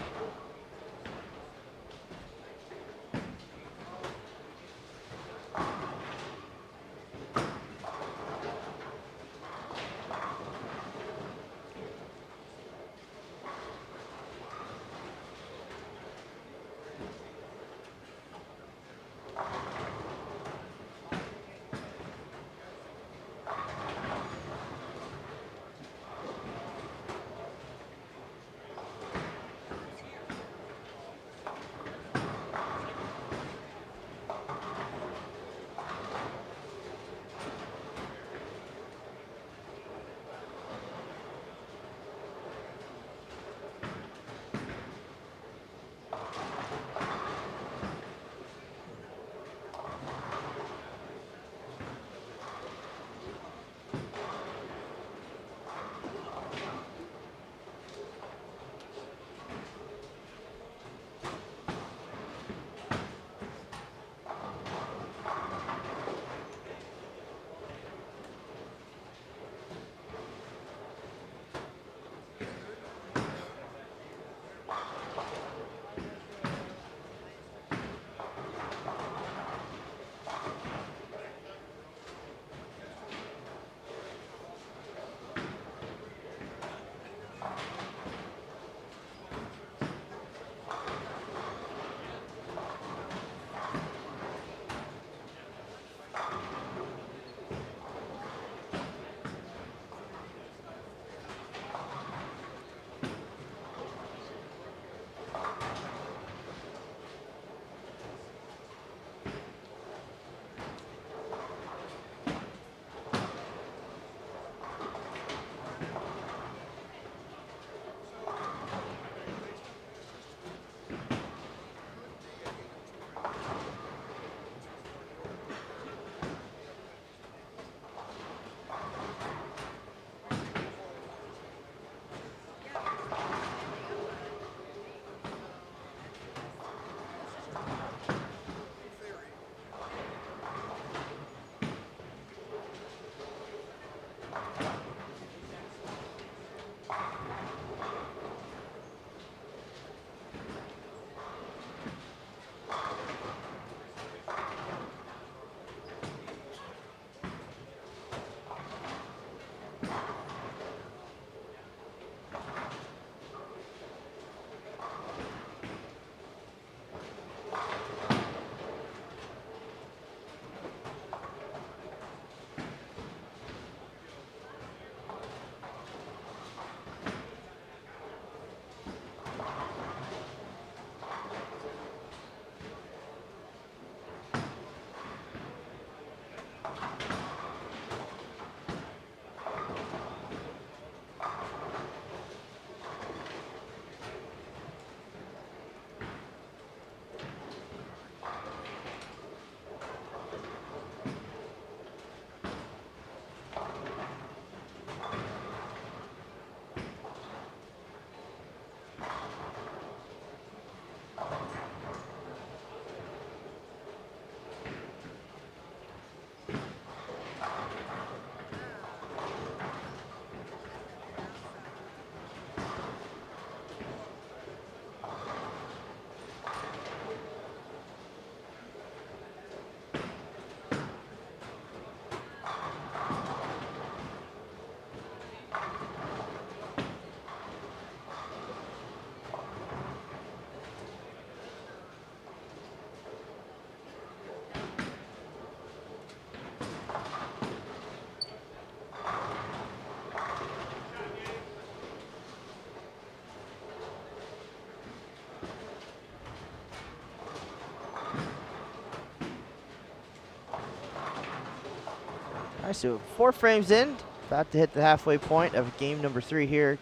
right, so 4 frames in, about to hit the halfway point of game number 3 here.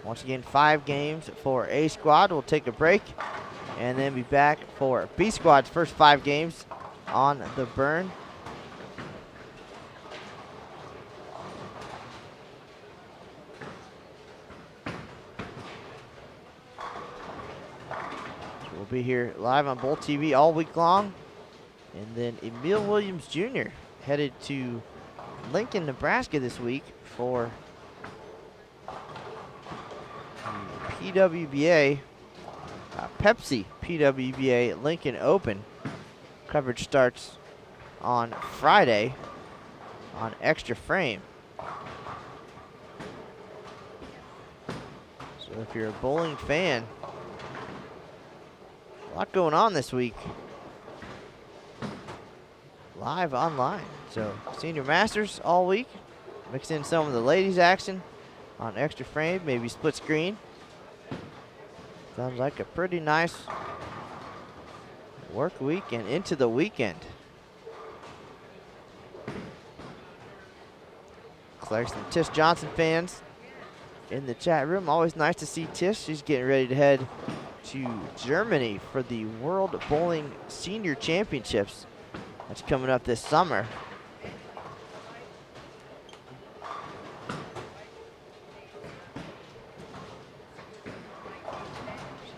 Once again, 5 games for A squad. We'll take a break and then be back for B squad's first 5 games on the burn. So we'll be here live on Bowl TV all week long. And then Emil Williams Jr. headed to Lincoln, Nebraska this week for the PWBA, Pepsi PWBA Lincoln Open. Coverage starts on Friday on Extra Frame. So if you're a bowling fan, a lot going on this week. Live online. So Senior Masters all week. Mix in some of the ladies action on Extra Frame, maybe split screen. Sounds like a pretty nice work week and into the weekend. Looks like some Tish Johnson fans in the chat room. Always nice to see Tish. She's getting ready to head to Germany for the World Bowling Senior Championships. That's coming up this summer.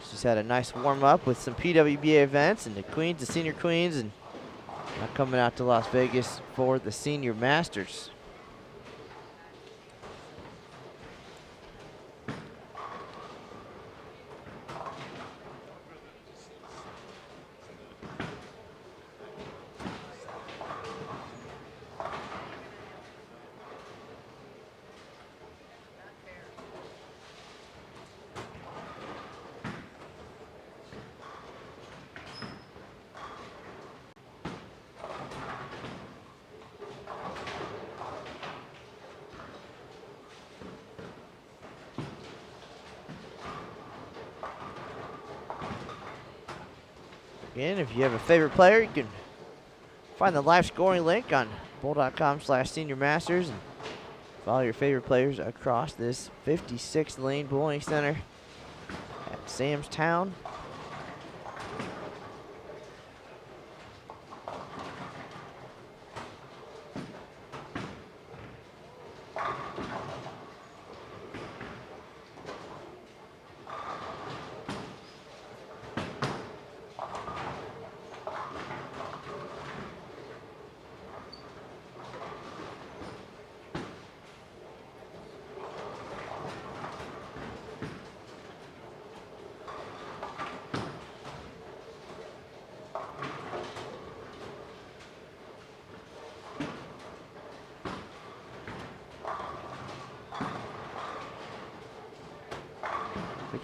She's had a nice warm up with some PWBA events and the Queens, the Senior Queens, and now coming out to Las Vegas for the Senior Masters. Again, if you have a favorite player, you can find the live scoring link on bowl.com/seniormasters and follow your favorite players across this 56 lane bowling center at Samstown.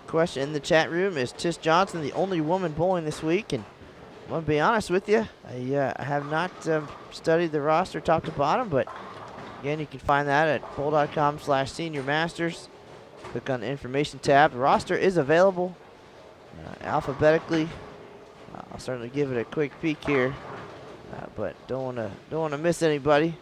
Question in the chat room, is Tish Johnson the only woman bowling this week? And I'm going to be honest with you, I have not studied the roster top to bottom, but again, you can find that at bowl.com/seniormasters. Click on the information tab. The roster is available alphabetically. I'll certainly give it a quick peek here, but don't want to miss anybody.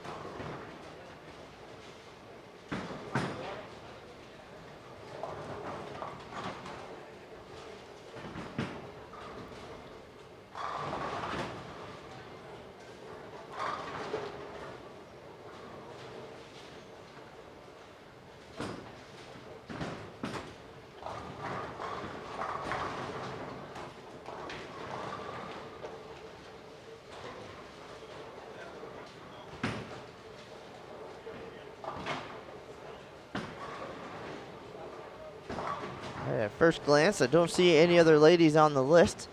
At first glance, I don't see any other ladies on the list.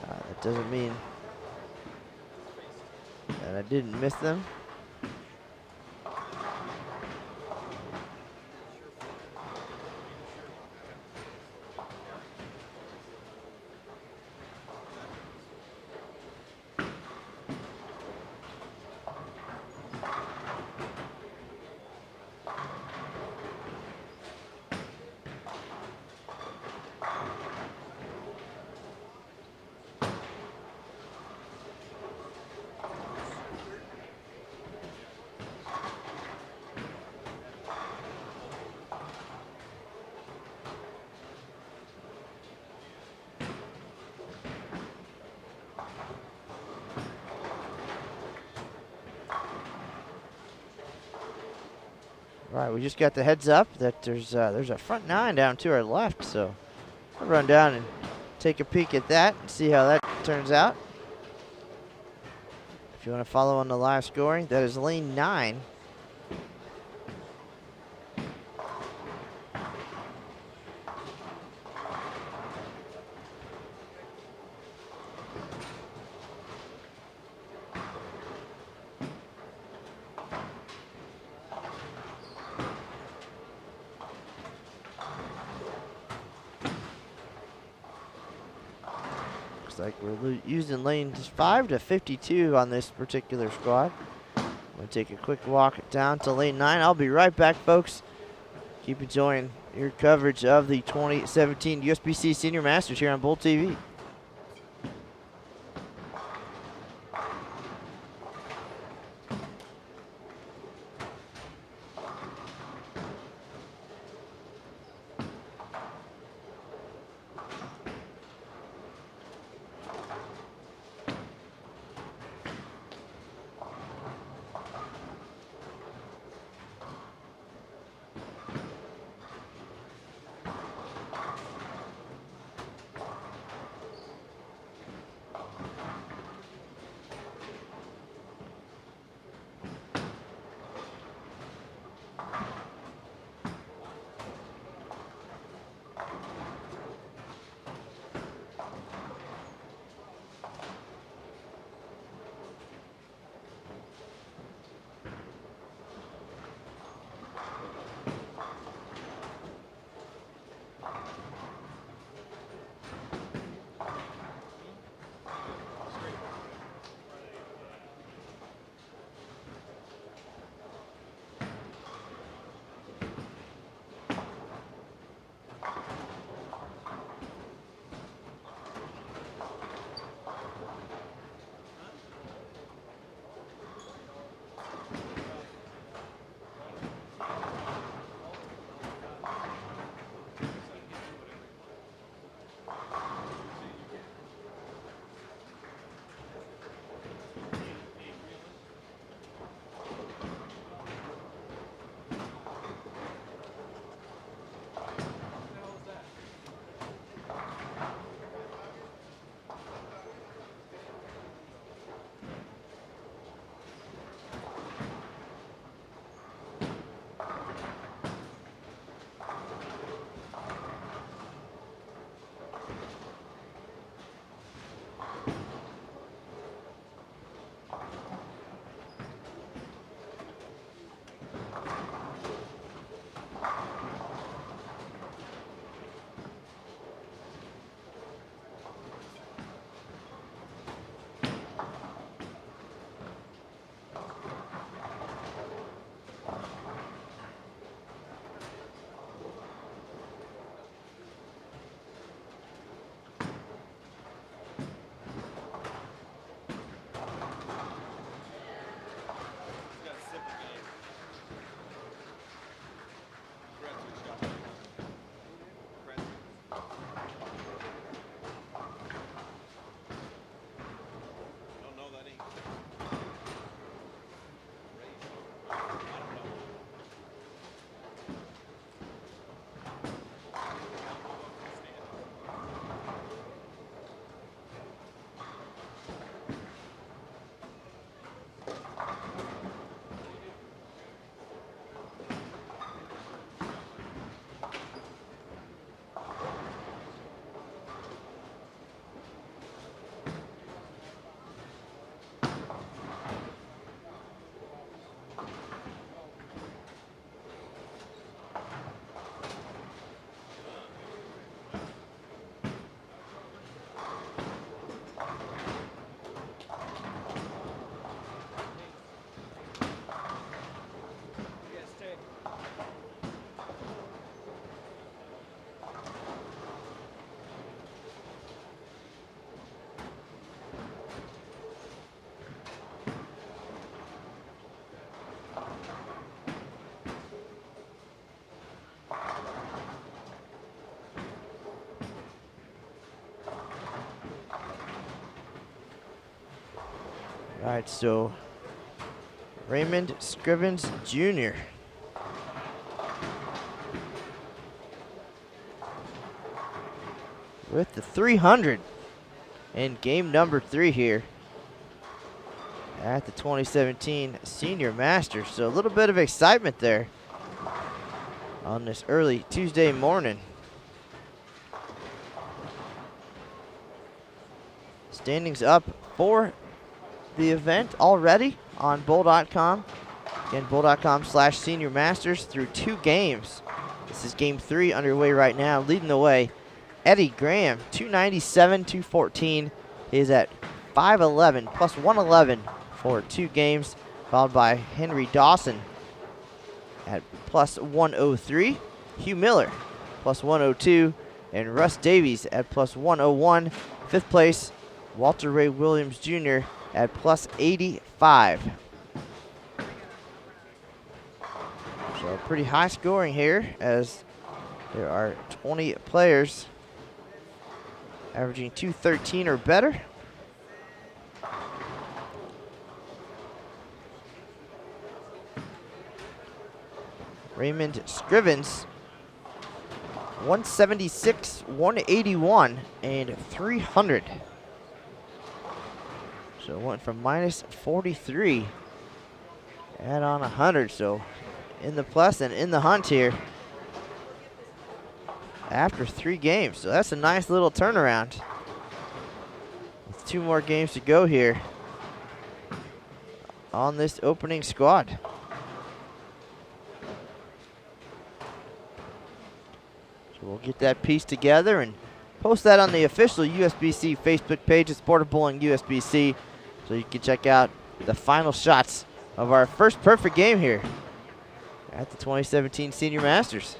That doesn't mean that I didn't miss them. All right, we just got the heads up that there's a front nine down to our left, so I'll run down and take a peek at that and see how that turns out. If you want to follow on the live scoring, that is lane 9. Like we're using lanes 5 to 52 on this particular squad. I'm going to take a quick walk down to lane 9. I'll be right back, folks. Keep enjoying your coverage of the 2017 USBC Senior Masters here on Bull TV. All right, so Raymond Scrivens Jr. with the 300 in game number 3 here at the 2017 Senior Masters. So a little bit of excitement there on this early Tuesday morning. Standings up for the event already on bowl.com. Again, bowl.com/Senior Masters through 2 games. This is game 3 underway right now. Leading the way, Eddie Graham, 297, 214. He is at 511, plus 111 for 2 games, followed by Henry Dawson at plus 103. Hugh Miller, plus 102. And Russ Davies at plus 101. 5th place, Walter Ray Williams Jr. at plus 85. So pretty high scoring here, as there are 20 players averaging 213 or better. Raymond Scrivens, 176, 181, and 300. So it went from minus 43, add on 100. So in the plus and in the hunt here after 3 games. So that's a nice little turnaround. With 2 more games to go here on this opening squad. So we'll get that piece together and post that on the official USBC Facebook page at Sport of Bowling USBC, so you can check out the final shots of our first perfect game here at the 2017 Senior Masters.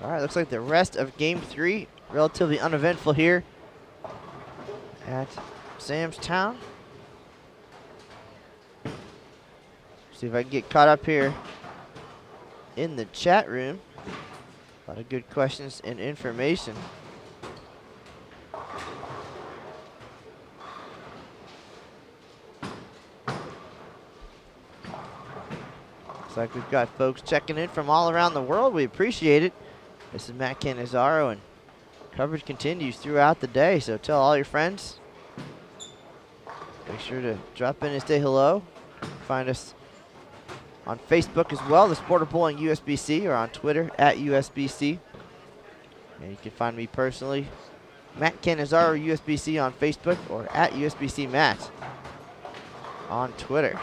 All right, looks like the rest of game 3, relatively uneventful here at Sam's Town. See if I can get caught up here in the chat room. A lot of good questions and information. Looks like we've got folks checking in from all around the world. We appreciate it. This is Matt Cannizzaro, and coverage continues throughout the day, so tell all your friends. Make sure to drop in and say hello. Find us on Facebook as well, the Sport of Bowling USBC, or on Twitter at USBC. And you can find me personally, Matt Cannizzaro USBC on Facebook, or at USBC Matt on Twitter.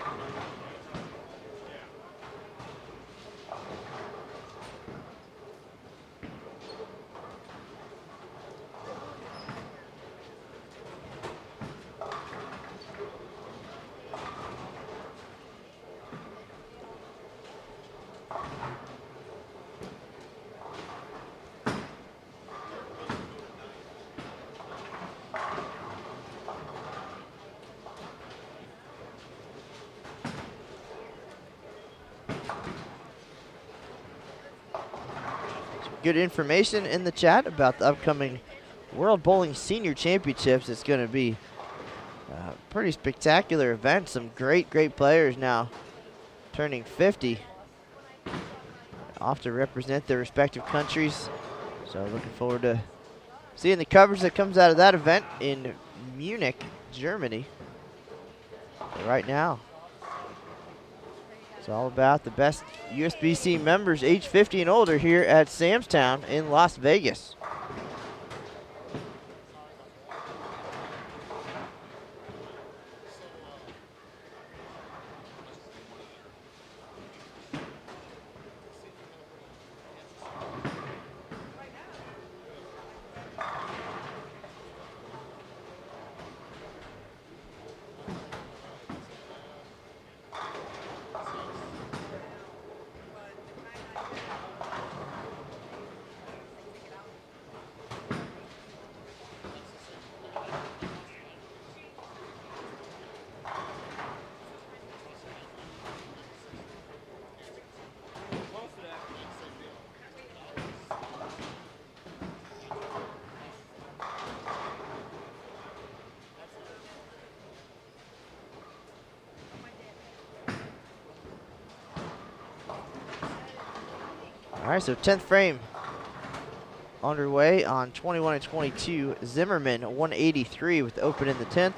good information in the chat about the upcoming World Bowling Senior Championships. It's going to be a pretty spectacular event. Some great players now turning 50. Off to represent their respective countries. So looking forward to seeing the coverage that comes out of that event in Munich, Germany. But right now, it's all about the best USBC members age 50 and older here at Sam's Town in Las Vegas. All right, so 10th frame underway on 21 and 22. Zimmerman 183 with the open in the 10th.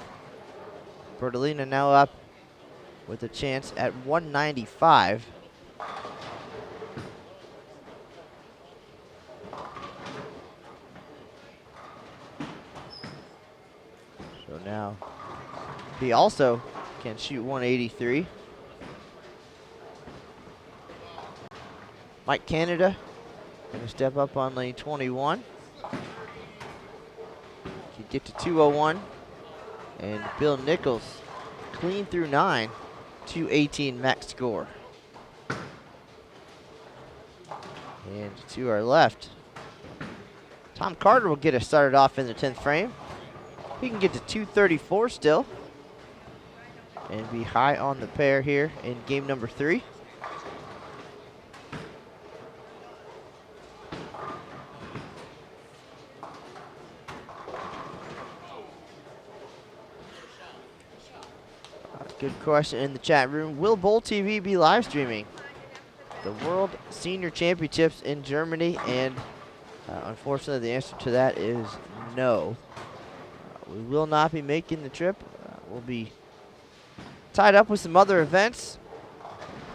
Bertolina now up with a chance at 195. So now he also can shoot 183. Mike Canada gonna step up on lane 21. Can get to 201. And Bill Nichols clean through 9, 218 max score. And to our left, Tom Carter will get us started off in the 10th frame. He can get to 234 still and be high on the pair here in game number 3. Good question in the chat room. Will Bowl TV be live streaming the World Senior Championships in Germany? And unfortunately, the answer to that is no. We will not be making the trip. We'll be tied up with some other events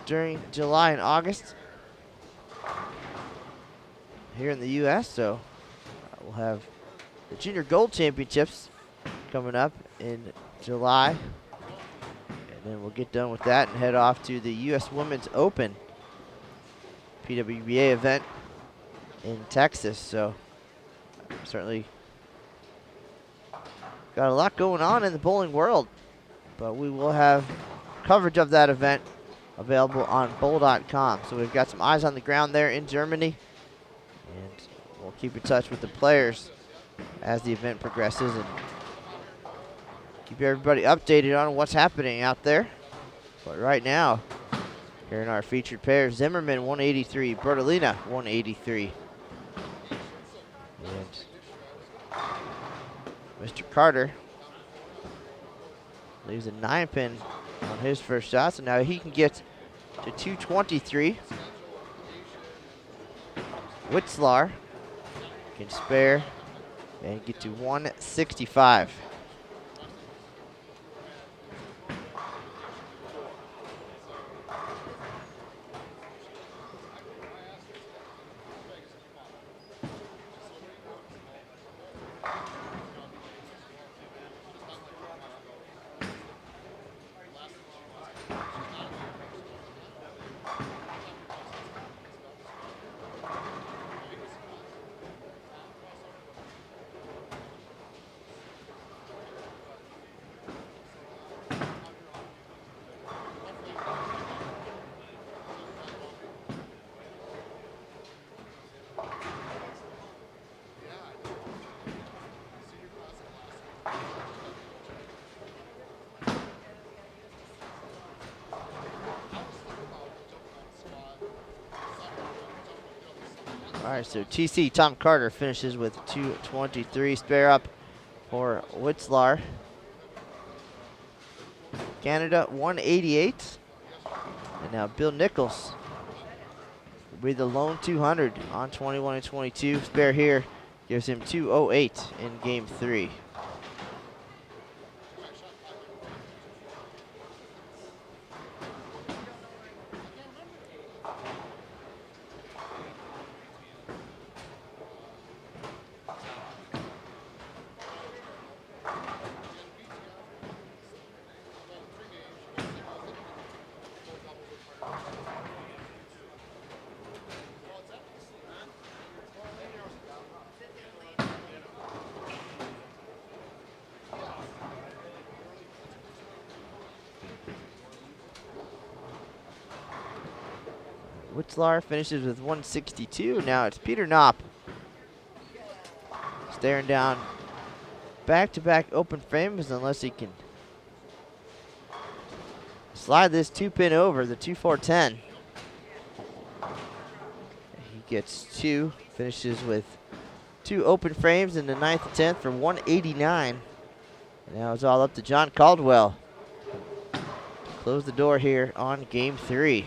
during July and August here in the U.S. So we'll have the Junior Gold Championships coming up in July. And then we'll get done with that and head off to the U.S. Women's Open PWBA event in Texas. So certainly got a lot going on in the bowling world, but we will have coverage of that event available on bowl.com. So we've got some eyes on the ground there in Germany, and we'll keep in touch with the players as the event progresses and keep everybody updated on what's happening out there. But right now, here in our featured pair, Zimmerman 183, Bertolina 183. And Mr. Carter leaves a 9-pin on his first shot, so now he can get to 223. Witzlar can spare and get to 165. right, so TC Tom Carter finishes with 223. Spare up for Witzlar. Canada 188. And now Bill Nichols will be the lone 200 on 21 and 22. Spare here gives him 208 in game 3. Witzlar finishes with 162. Now it's Peter Knopp staring down back-to-back open frames unless he can slide this 2-pin over the 2-4-10. He gets 2, finishes with 2 open frames in the 9th and 10th for 189. And now it's all up to John Caldwell. Close the door here on game 3.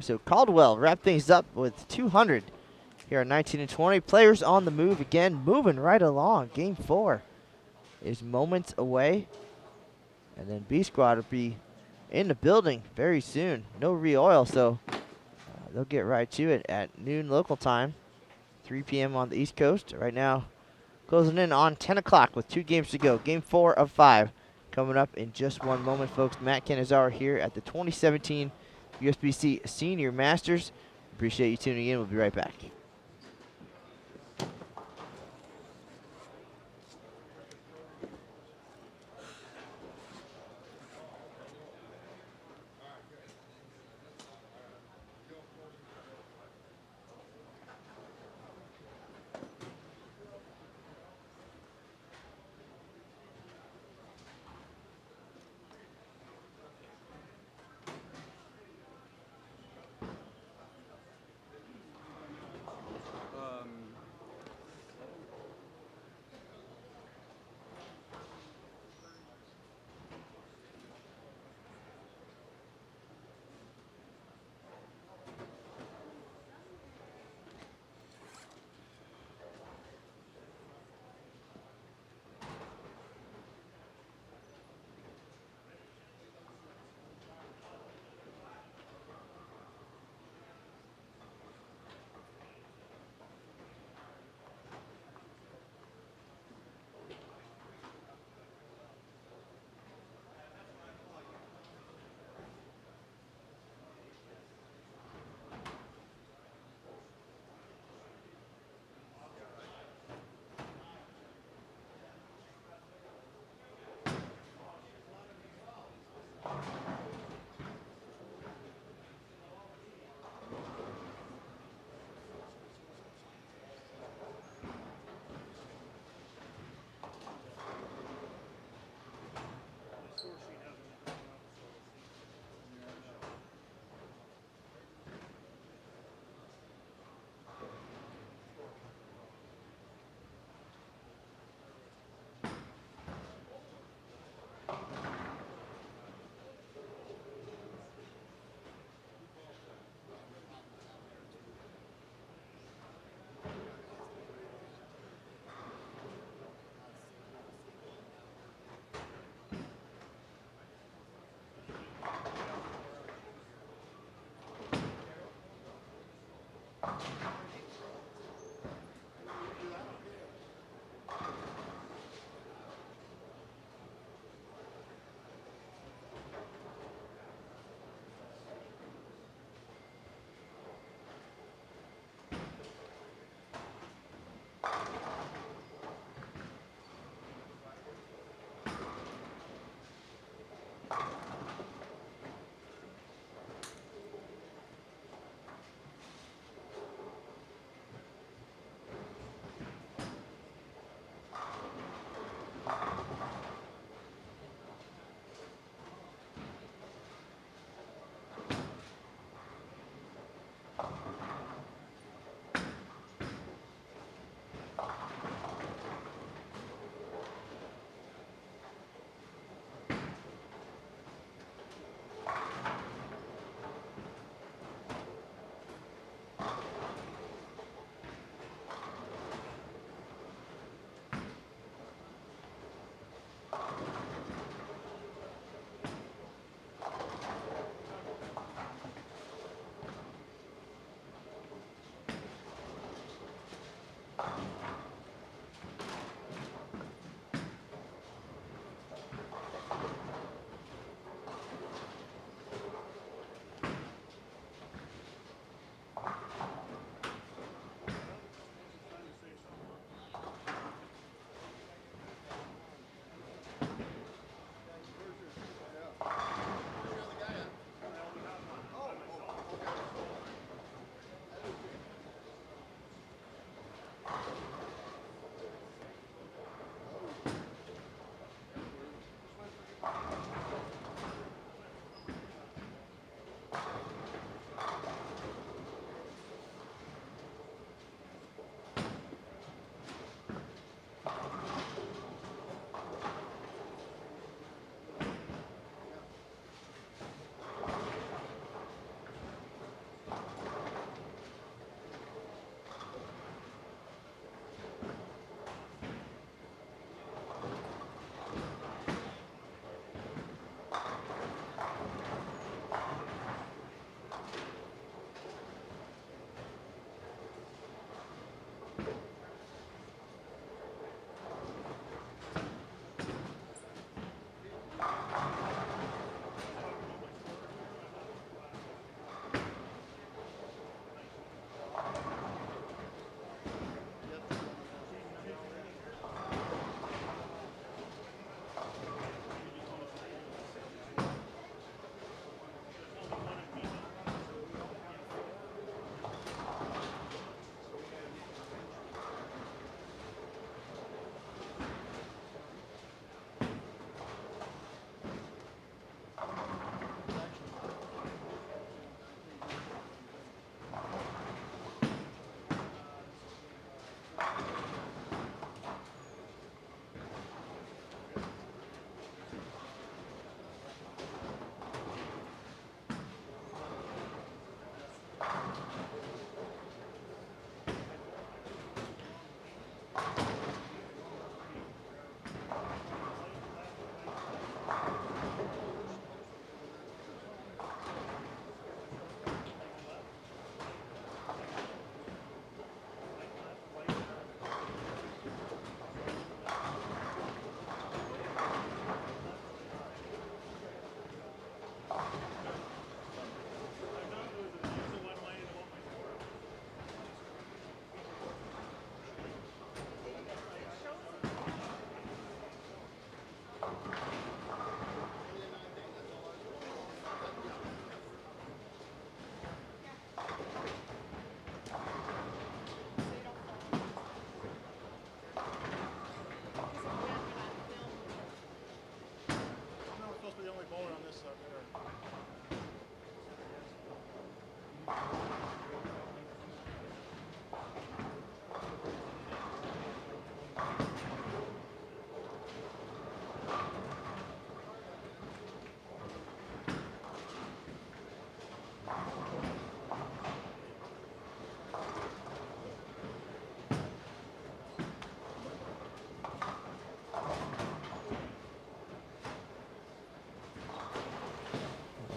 So Caldwell wrapped things up with 200 here at 19 and 20. Players on the move again, moving right along. Game 4 is moments away. And then B Squad will be in the building very soon. No re-oil, so they'll get right to it at noon local time, 3 p.m. on the East Coast. Right now, closing in on 10 o'clock with 2 games to go. Game 4 of 5 coming up in just one moment, folks. Matt Canizaro here at the 2017 USBC Senior Masters. Appreciate you tuning in. We'll be right back.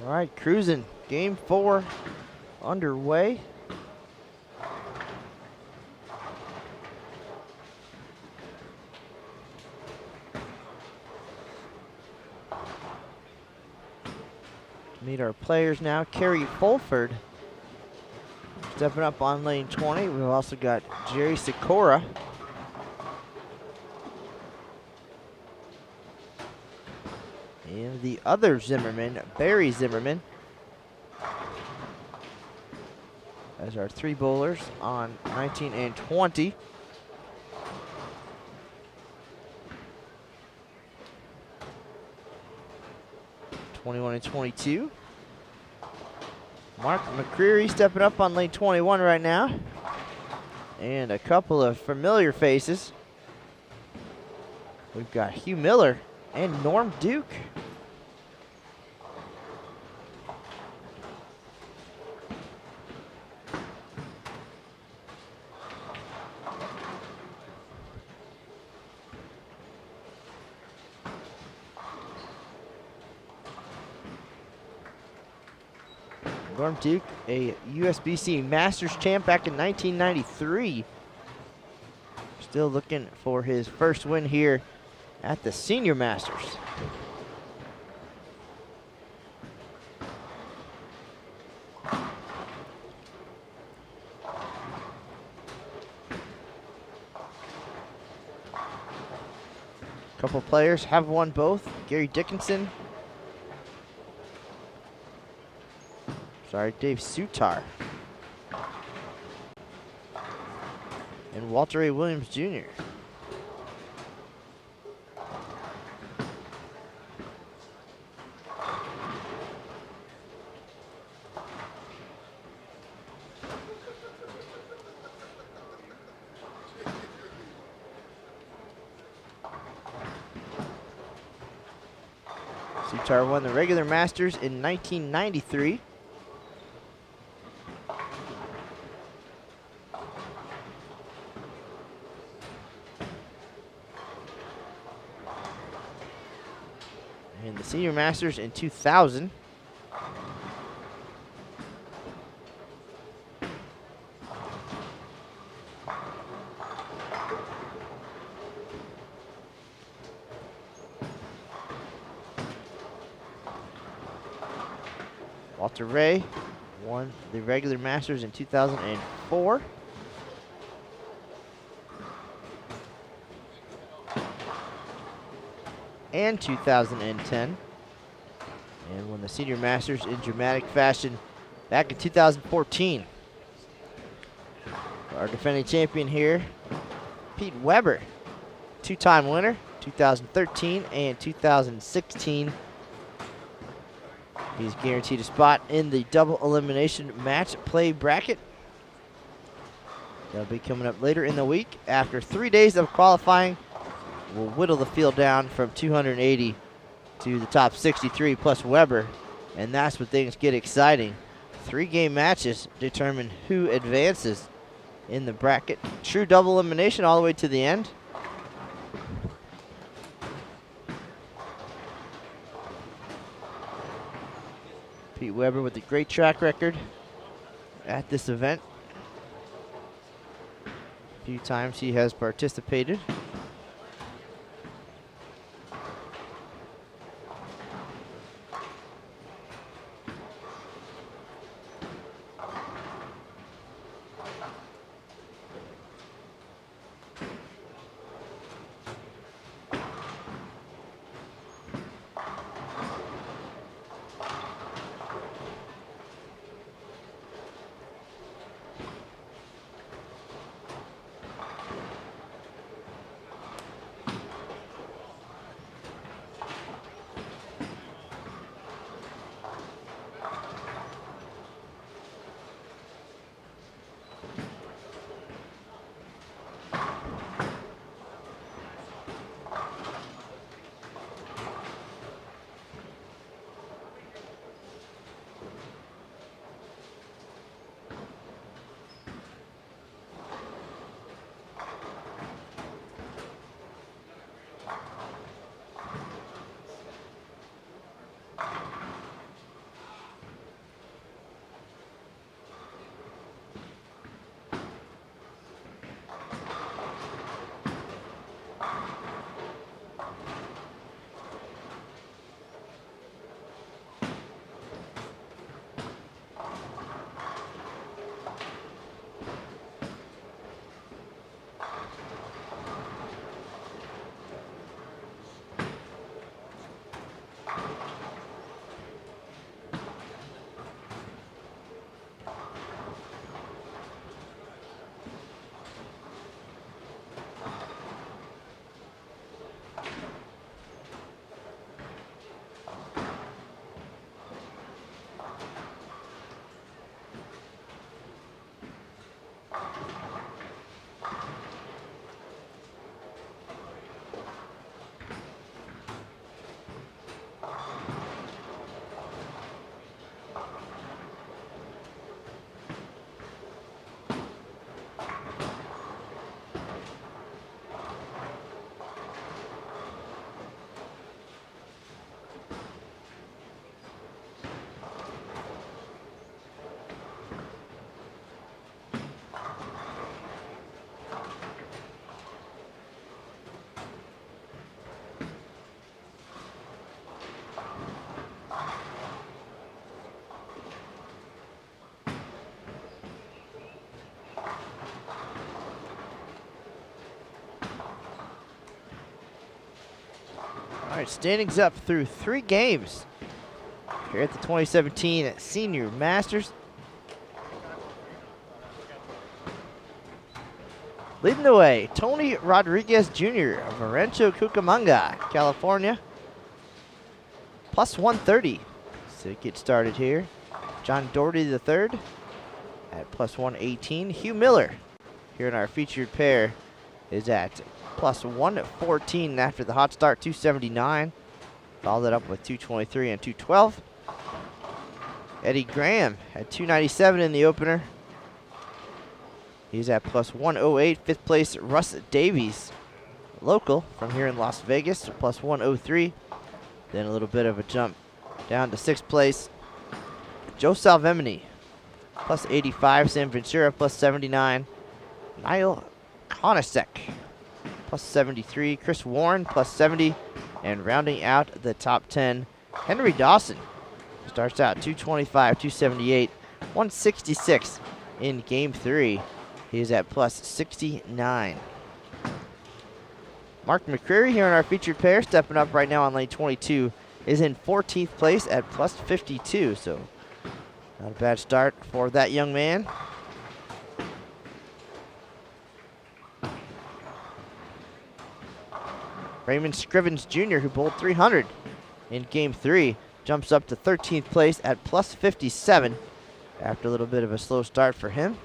All right, cruising. Game 4 underway. Meet our players now. Kerry Fulford stepping up on lane 20. We've also got Jerry Sikora. And the other Zimmerman, Barry Zimmerman, as our 3 bowlers on 19 and 20. '21 and 22. Mark McCreary stepping up on lane 21 right now. And a couple of familiar faces. We've got Hugh Miller and Norm Duke. Norm Duke, a USBC Masters champ back in 1993. Still looking for his first win here at the Senior Masters. Couple players have won both. Gary Dickinson. Dave Sutar. And Walter A. Williams Jr. Sutar won the regular Masters in 1993. And the Senior Masters in 2000. Walter Ray won the regular Masters in 2004. And 2010. And won the Senior Masters in dramatic fashion back in 2014. Our defending champion here, Pete Weber, 2-time winner, 2013 and 2016. He's guaranteed a spot in the double elimination match play bracket. That'll be coming up later in the week. After 3 days of qualifying, we'll whittle the field down from 280 to the top 63 plus Weber, and that's when things get exciting. 3-game matches determine who advances in the bracket. True double elimination all the way to the end. Pete Weber with a great track record at this event. A few times he has participated. right, standings up through 3 games here at the 2017 Senior Masters. Leading the way, Tony Rodriguez Jr. of Rancho Cucamonga, California. Plus 130 to get started here. John Doherty III at plus 118. Hugh Miller here in our featured pair is at plus 114 after the hot start, 279. Followed it up with 223 and 212. Eddie Graham at 297 in the opener. He's at plus 108. Fifth place, Russ Davies, local from here in Las Vegas, plus 103. Then a little bit of a jump down to 6th place. Joe Salvemini, plus 85. Sam Ventura, plus 79. Niall Konasek, plus 73. Chris Warren, plus 70. And rounding out the top 10, Henry Dawson. Starts out 225, 278, 166 in game 3. He is at plus 69. Mark McCreary here in our featured pair, stepping up right now on lane 22, is in 14th place at plus 52. So not a bad start for that young man. Raymond Scrivens Jr., who bowled 300 in game 3, jumps up to 13th place at plus 57 after a little bit of a slow start for him.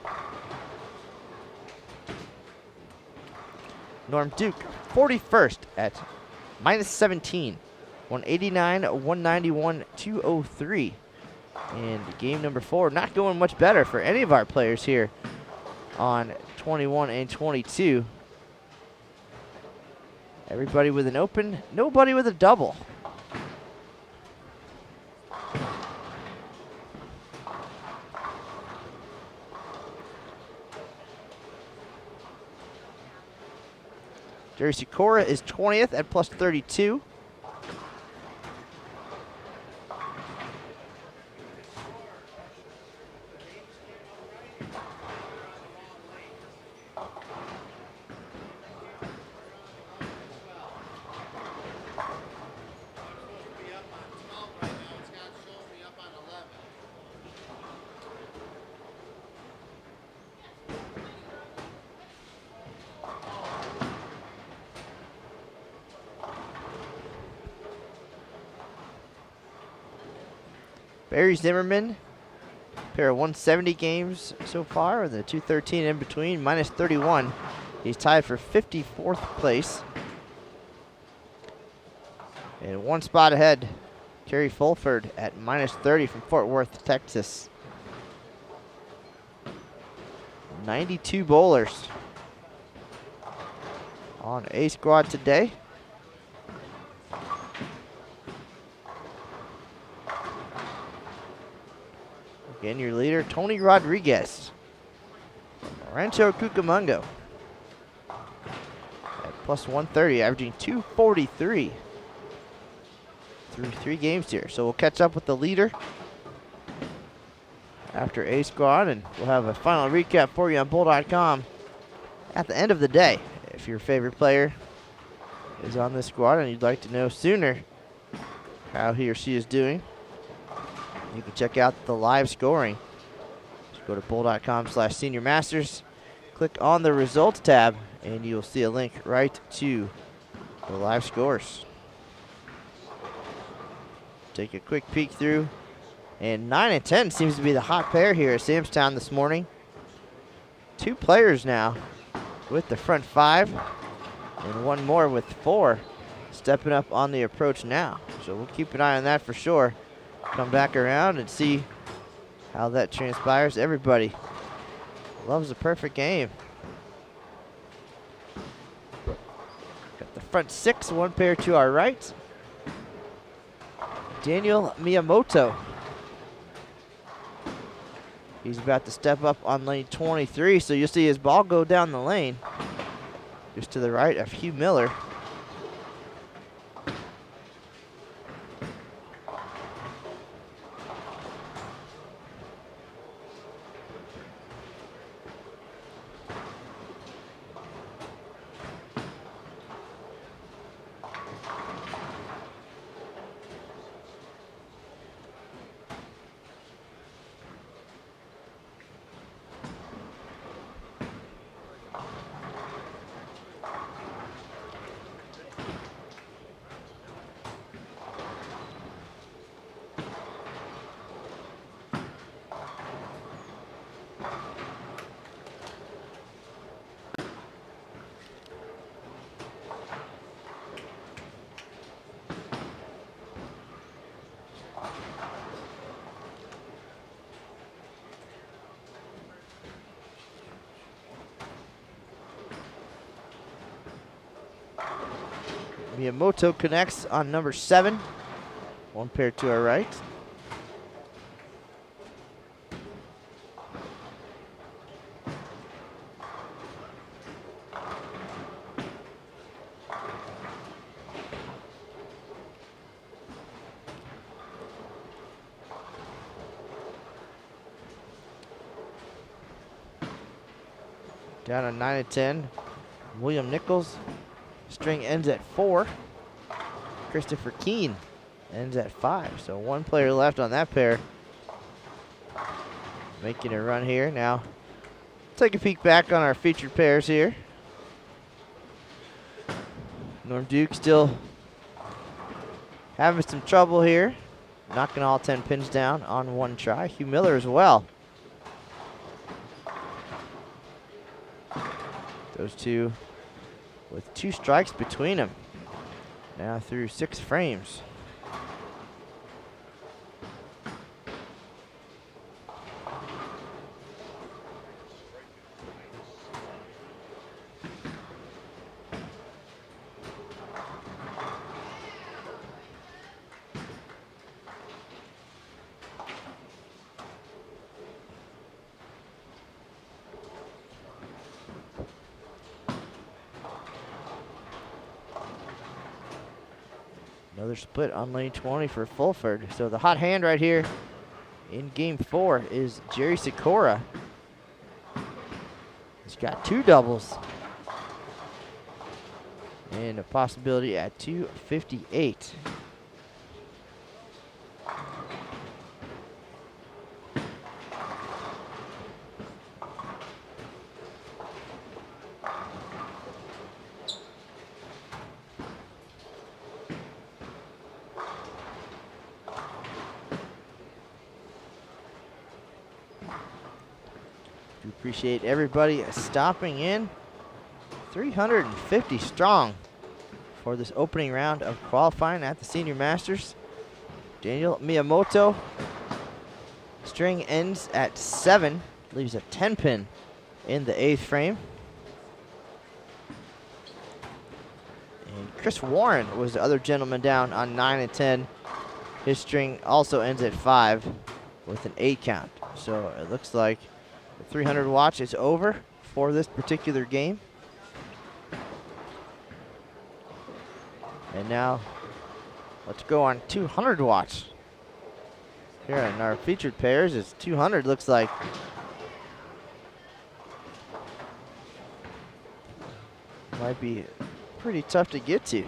Norm Duke, 41st at minus 17. 189, 191, 203. And game number 4, not going much better for any of our players here on 21 and 22. Everybody with an open, nobody with a double. Jerry Sikora is 20th at plus 32. Barry Zimmerman, pair of 170 games so far with a 213 in between, minus 31. He's tied for 54th place. And 1 spot ahead, Kerry Fulford at minus 30 from Fort Worth, Texas. 92 bowlers on A squad today. Again, your leader, Tony Rodriguez, Rancho Cucamonga, at plus 130, averaging 243 through 3 games here. So we'll catch up with the leader after A squad, and we'll have a final recap for you on Bull.com at the end of the day. If your favorite player is on this squad and you'd like to know sooner how he or she is doing, you can check out the live scoring. Just go to bull.com/Senior Masters, click on the results tab, and you'll see a link right to the live scores. Take a quick peek through. And 9 and 10 seems to be the hot pair here at Samstown this morning. 2 players now with the front 5, and 1 more with 4 stepping up on the approach now. So we'll keep an eye on that for sure. Come back around and see how that transpires. Everybody loves a perfect game. Got the front 6, 1 pair to our right. Daniel Miyamoto. He's about to step up on lane 23, so you'll see his ball go down the lane. Just to the right of Hugh Miller. Miyamoto connects on number 7. One pair to our right. Down on 9 and 10, William Nichols. String ends at 4. Christopher Keene ends at 5. So one player left on that pair. Making a run here. Now, take a peek back on our featured pairs here. Norm Duke still having some trouble here. Knocking all 10 pins down on one try. Hugh Miller as well. Those two with 2 strikes between them. Now through 6 frames. Another split on lane 20 for Fulford. So the hot hand right here in game 4 is Jerry Sikora. He's got 2 doubles. And a possibility at 258. Appreciate everybody stopping in. 350 strong for this opening round of qualifying at the Senior Masters. Daniel Miyamoto. String ends at 7. Leaves a 10 pin in the 8th frame. And Chris Warren was the other gentleman down on 9 and 10. His string also ends at 5 with an 8 count. So it looks like the 300 watch is over for this particular game. And now let's go on 200 watch. Here in our featured pairs is 200 looks like. Might be pretty tough to get to.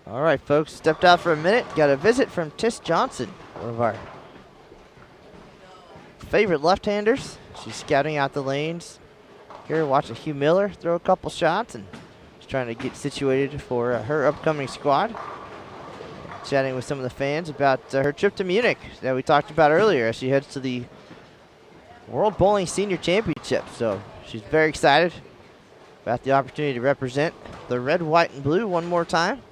All right, folks, stepped out for a minute. Got a visit from Tiss Johnson, one of our favorite left-handers. She's scouting out the lanes. Here, watching Hugh Miller throw a couple shots, and she's trying to get situated for her upcoming squad. Chatting with some of the fans about her trip to Munich that we talked about earlier as she heads to the World Bowling Senior Championship. So she's very excited about the opportunity to represent the red, white, and blue one more time.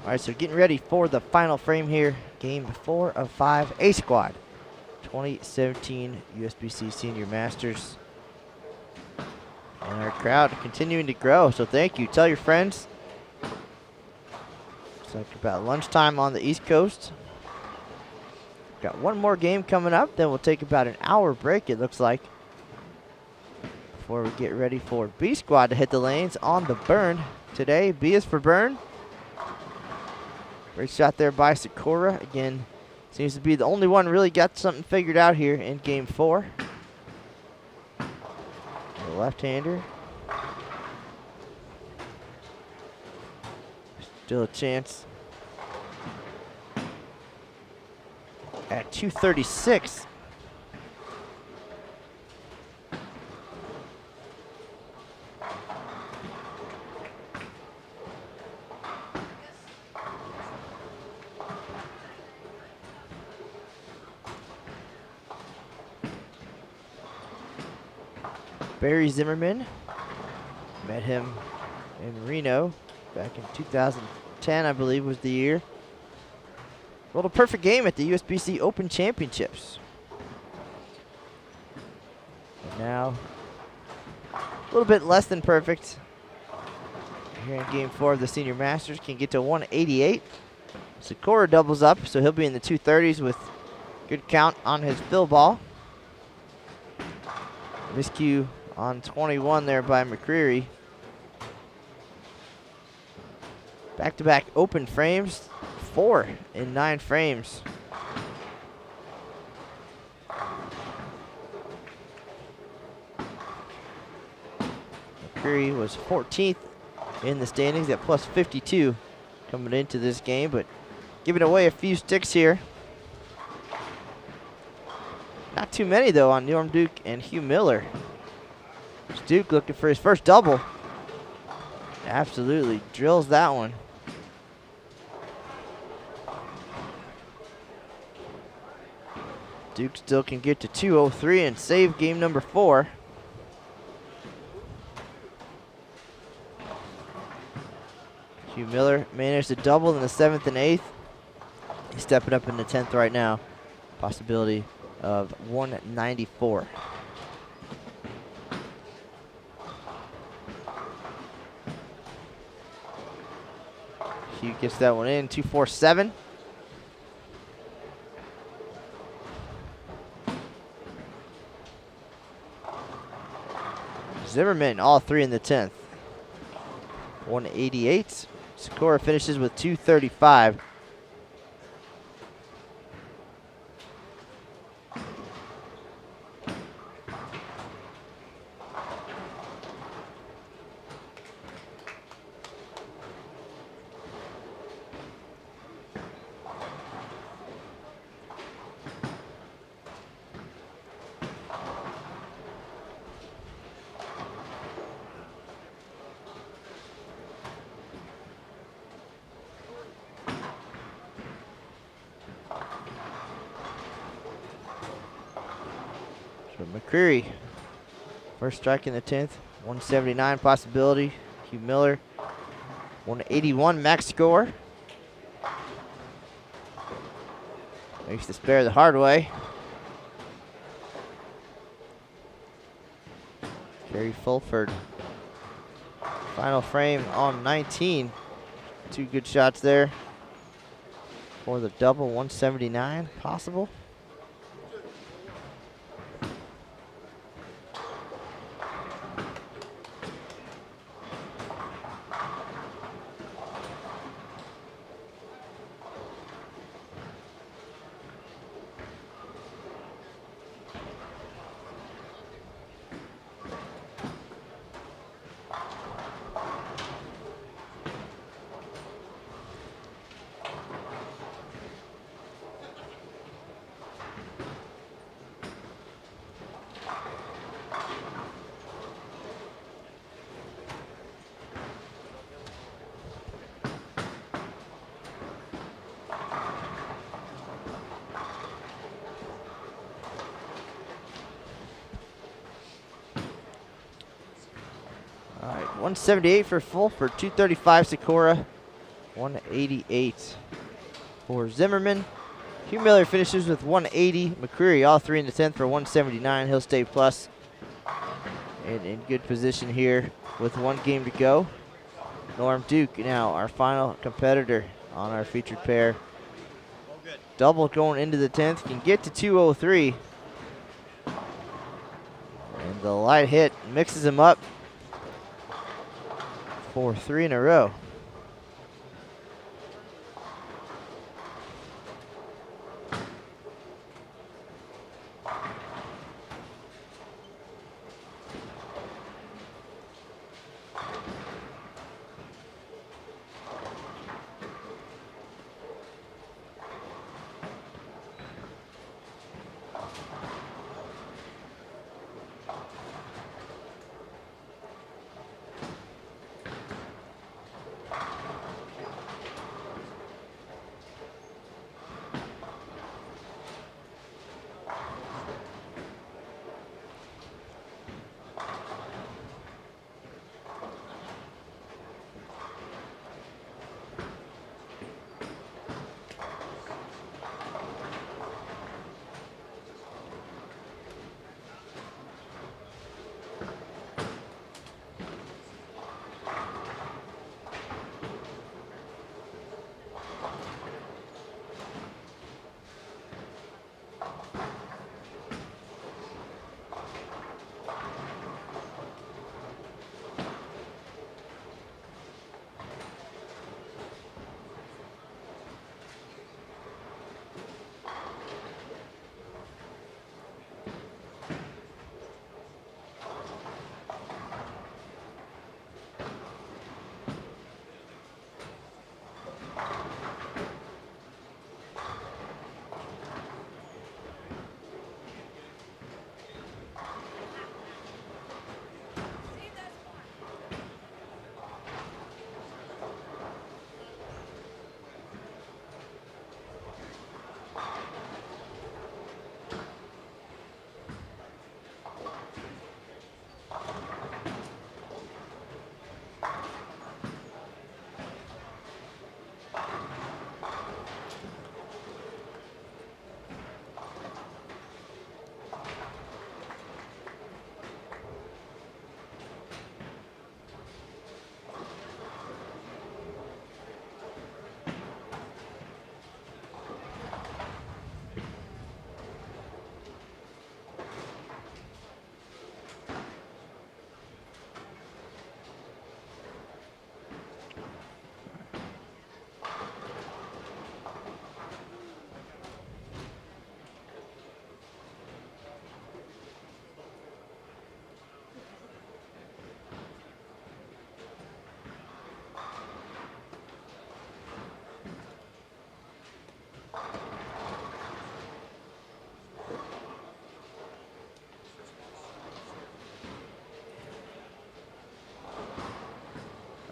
All right, so getting ready for the final frame here. Game 4 of 5, A Squad, 2017 USBC Senior Masters. And our crowd continuing to grow, so thank you. Tell your friends. It's like about lunchtime on the East Coast. Got one more game coming up, then we'll take about an hour break, it looks like, before we get ready for B Squad to hit the lanes on the burn today. B is for burn. Great shot there by Sakura. Again, seems to be the only one really got something figured out here in game 4. The left-hander. Still a chance at 236. Barry Zimmerman, met him in Reno back in 2010, I believe was the year. Rolled a perfect game at the USBC Open Championships. And now, a little bit less than perfect. Here in game 4 of the Senior Masters, can get to 188. Sakura doubles up, so he'll be in the 230s with good count on his fill ball. Miscue on 21 there by McCreary. Back-to-back open frames, 4 in 9 frames. McCreary was 14th in the standings at plus 52 coming into this game, but giving away a few sticks here. Not too many, though, on Norm Duke and Hugh Miller. Duke looking for his first double. Absolutely drills that one. Duke still can get to 203 and save game number 4. Hugh Miller managed to double in the 7th and 8th. He's stepping up in the 10th right now. Possibility of 194. Hugh gets that one in, 2-4-7. Zimmerman, all three in the 10th. 188. Sakura finishes with 235. So McCreary, first strike in the 10th, 179 possibility. Hugh Miller, 181 max score. Makes the spare the hard way. Kerry Fulford, final frame on 19. Two good shots there for the double, 179 possible. All right, 178 for Fulford, 235 Sakura, 188 for Zimmerman. Hugh Miller finishes with 180. McCreary, all three in the 10th for 179. He'll stay plus. And in good position here with one game to go. Norm Duke now our final competitor on our featured pair. Double going into the 10th, can get to 203. And the light hit mixes him up for 3 in a row.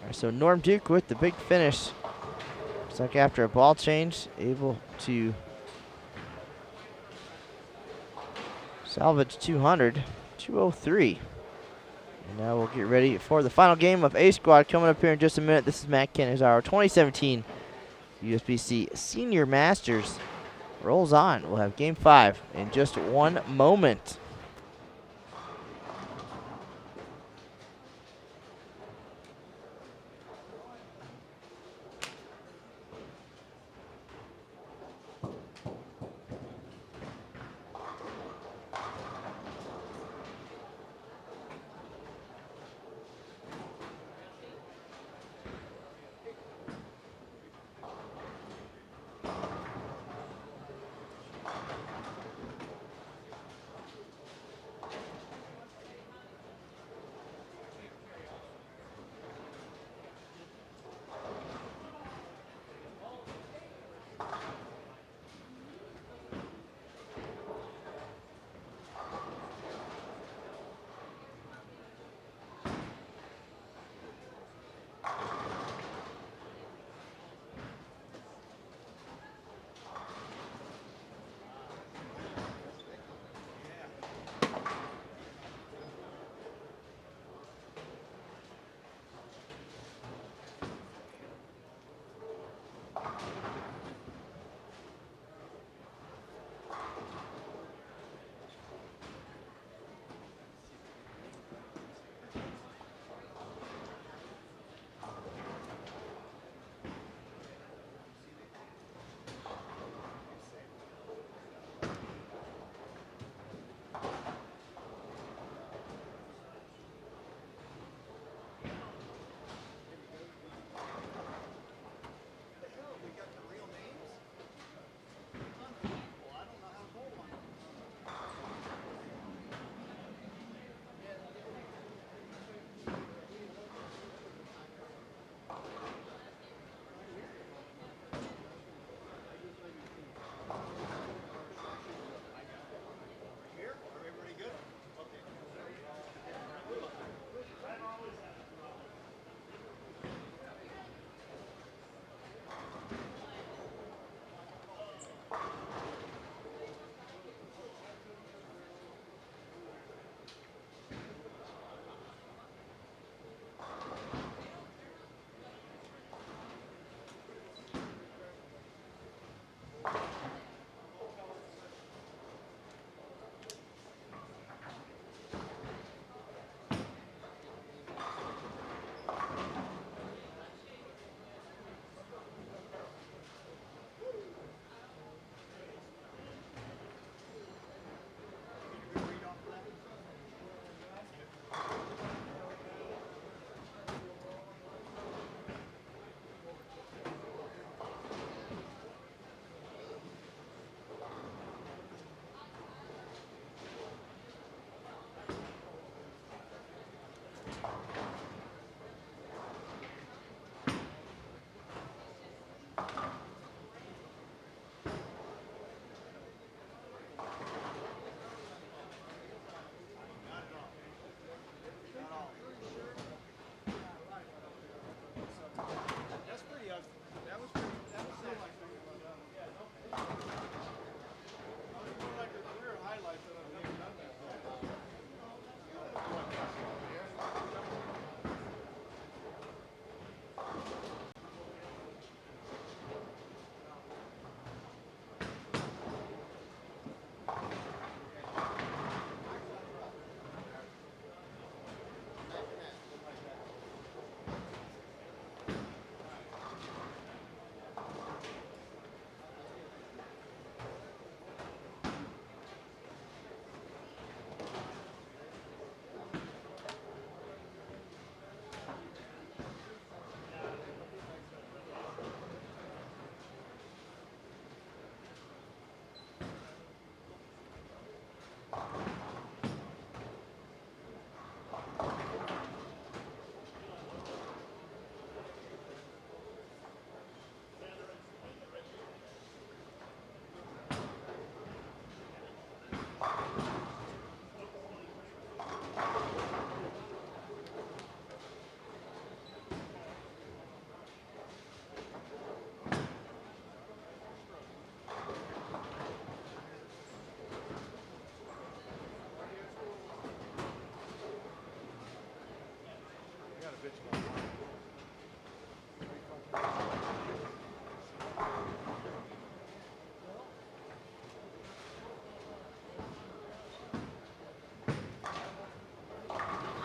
right, so Norm Duke with the big finish. Looks like after a ball change, able to salvage 200, 203. And now we'll get ready for the final game of A Squad coming up here in just a minute. This is Matt Canizaro, 2017 USBC Senior Masters rolls on. We'll have game 5 in just one moment.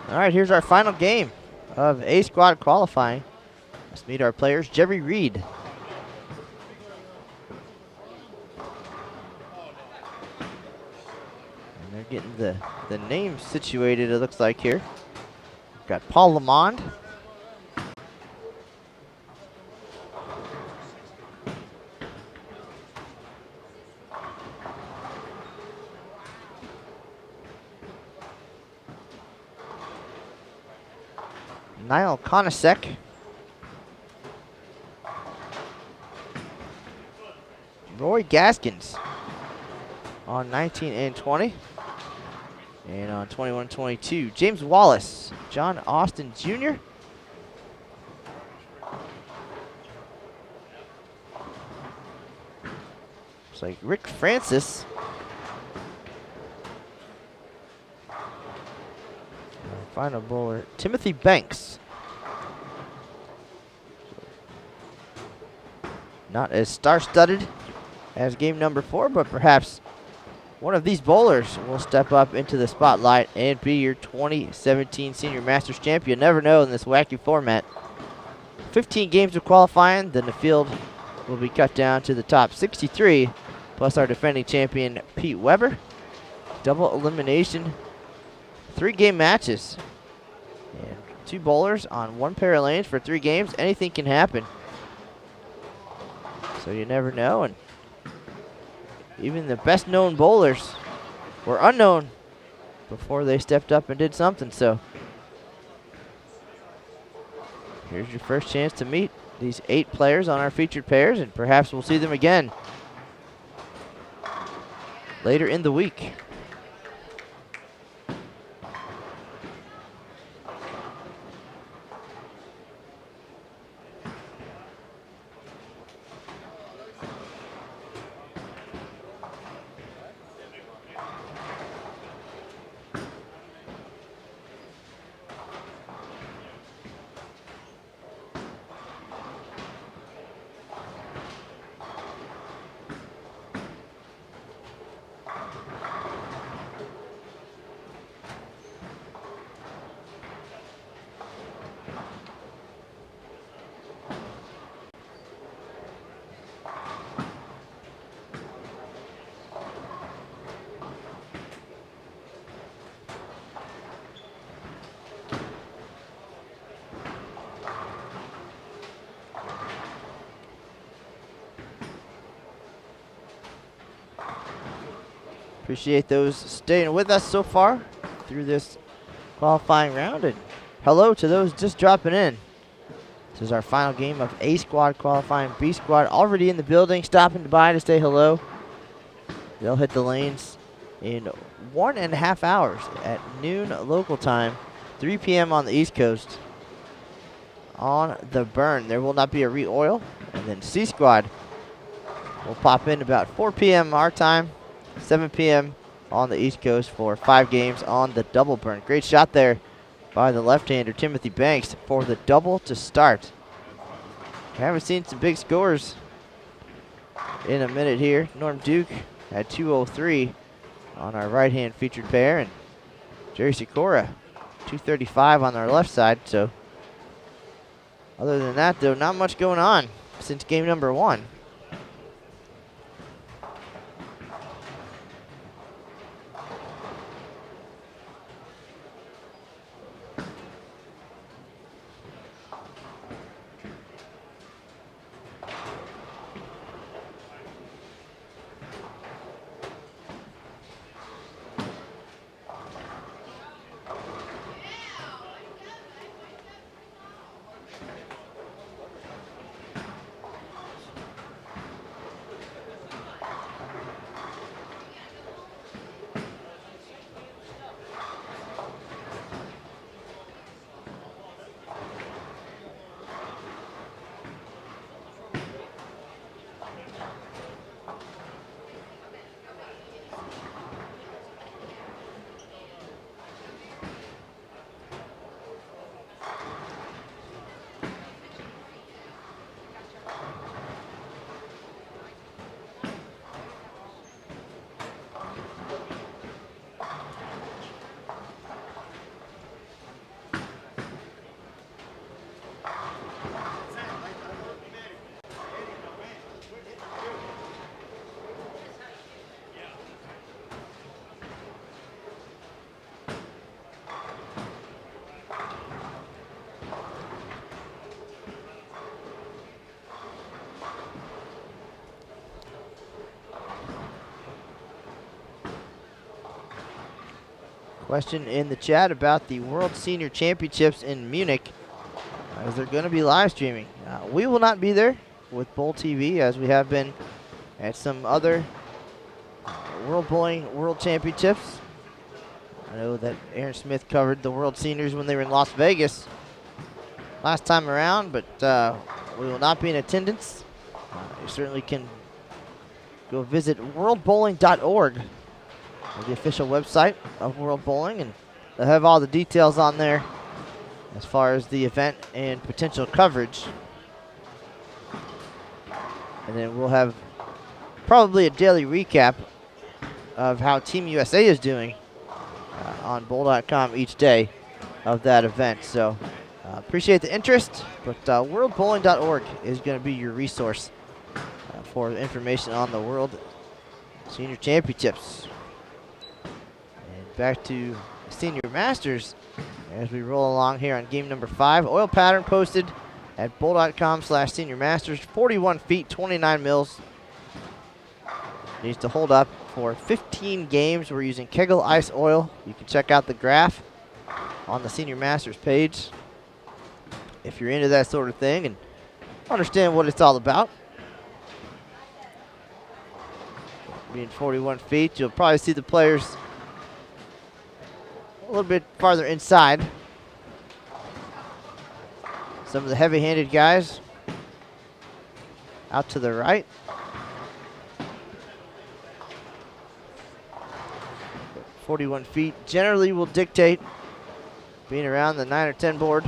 All right, here's our final game of A squad qualifying. Let's meet our players. Jerry Reed. And they're getting the names situated, it looks like here. We've got Paul Lamond. Niall Konasek. Roy Gaskins on 19 and 20. And on 21-22, James Wallace, John Austin Jr. Looks like Rick Francis. Our final bowler, Timothy Banks. Not as star-studded as game number 4, but perhaps one of these bowlers will step up into the spotlight and be your 2017 Senior Masters champion. Never know in this wacky format. 15 games of qualifying, then the field will be cut down to the top 63, plus our defending champion, Pete Weber. Double elimination, 3-game matches. And 2 bowlers on 1 pair of lanes for 3 games. Anything can happen. So you never know, and even the best known bowlers were unknown before they stepped up and did something. So here's your first chance to meet these 8 players on our featured pairs, and perhaps we'll see them again later in the week. Appreciate those staying with us so far through this qualifying round, and hello to those just dropping in. This is our final game of A squad qualifying. B squad already in the building, stopping by to say hello. They'll hit the lanes in 1.5 hours at noon local time, 3 p.m. on the East Coast. On the burn, there will not be a re-oil, and then C squad will pop in about 4 p.m. our time, 7 p.m. on the East Coast for 5 games on the double burn. Great shot there by the left-hander Timothy Banks for the double to start. We haven't seen some big scores in a minute here. Norm Duke had 203 on our right-hand featured pair, and Jerry Sikora 235 on our left side. So other than that, though, not much going on since game number 1. Question in the chat about the World Senior Championships in Munich. Is there going to be live streaming? We will not be there with Bowl TV, as we have been at some other World Bowling World Championships. I know that Aaron Smith covered the World Seniors when they were in Las Vegas last time around, but we will not be in attendance. You certainly can go visit worldbowling.org, the official website of World Bowling, and they'll have all the details on there as far as the event and potential coverage. And then we'll have probably a daily recap of how Team USA is doing on bowl.com each day of that event. So appreciate the interest, but worldbowling.org is going to be your resource for information on the World Senior Championships. And back to Senior Masters as we roll along here on game number 5. Oil pattern posted at bowl.com/Senior Masters. 41 feet, 29 mils. Needs to hold up for 15 games. We're using Kegel Ice Oil. You can check out the graph on the Senior Masters page if you're into that sort of thing and understand what it's all about. Being 41 feet, you'll probably see the players a little bit farther inside. Some of the heavy-handed guys out to the right. 41 feet generally will dictate being around the 9 or 10 board.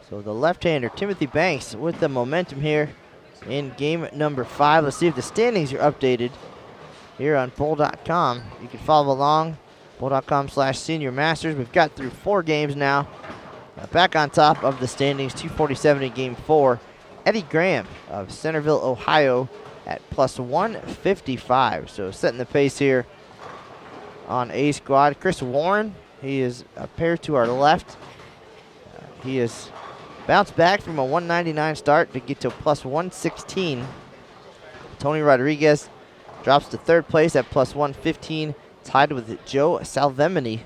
So the left-hander, Timothy Banks, with the momentum here in game number 5. Let's see if the standings are updated here on bowl.com. You can follow along, bowl.com/Senior Masters. We've got through 4 games now. Back on top of the standings, 247 in game 4. Eddie Graham of Centerville, Ohio at plus 155. So setting the pace here on A squad. Chris Warren, he is a pair to our left. He is bounced back from a 199 start to get to plus 116. Tony Rodriguez drops to 3rd place at plus 115, tied with Joe Salvemini.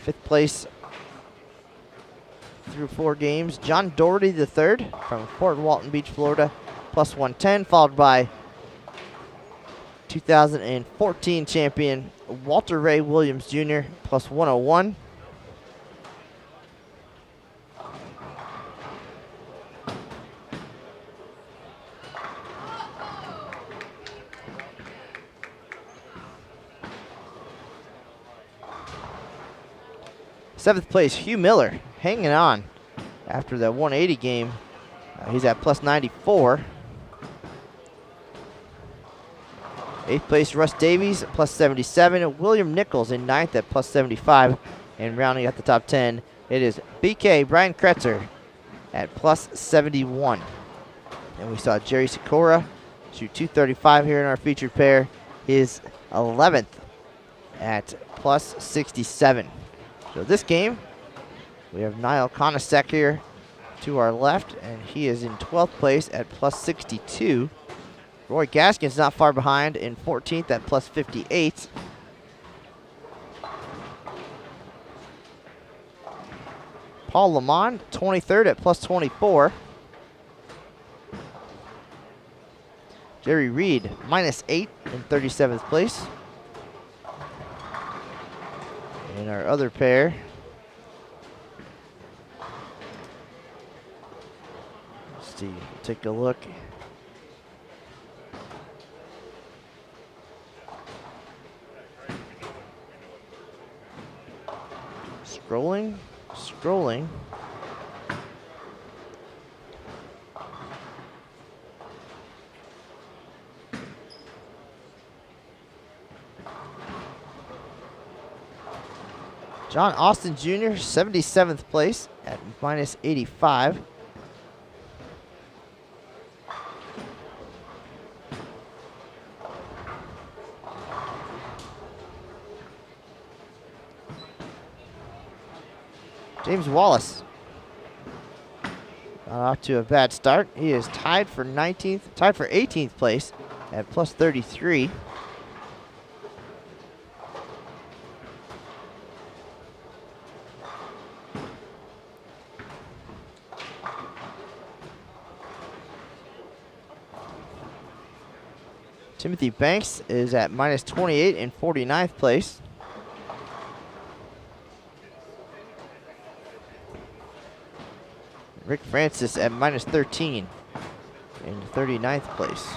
5th place through 4 games. John Doherty III from Fort Walton Beach, Florida, plus 110, followed by 2014 champion Walter Ray Williams Jr., plus 101. Seventh place, Hugh Miller, hanging on after the 180 game. He's at plus 94. 8th place, Russ Davies, plus 77. William Nichols in 9th at plus 75. And rounding out the top 10, it is BK Brian Kretzer at plus 71. And we saw Jerry Sikora shoot 235 here in our featured pair, his 11th at plus 67. So this game, we have Niall Konasek here to our left, and he is in 12th place at plus 62. Roy Gaskin's not far behind in 14th at plus 58. Paul Lamond, 23rd at plus 24. Jerry Reed, -8 in 37th place. And our other pair, let's see, take a look. Scrolling. John Austin Jr., 77th place at -85. James Wallace got off to a bad start. He is tied for 18th place at plus 33. Timothy Banks is at -28 in 49th place. Rick Francis at -13 in 39th place.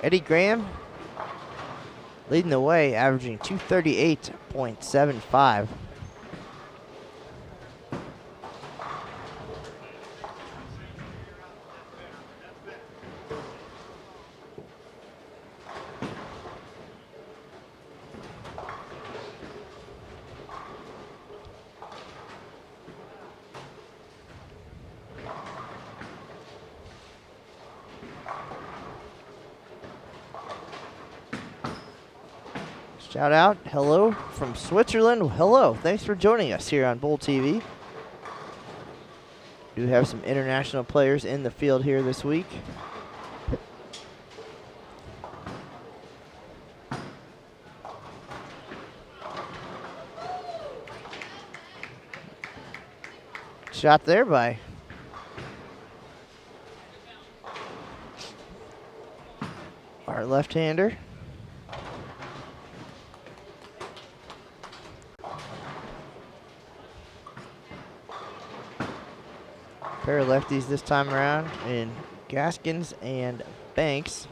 Eddie Graham leading the way, averaging 238.75. Shout out, hello from Switzerland. Hello, thanks for joining us here on Bowl TV. We do have some international players in the field here this week. Shot there by our left-hander. Pair of lefties this time around in Gaskins and Banks.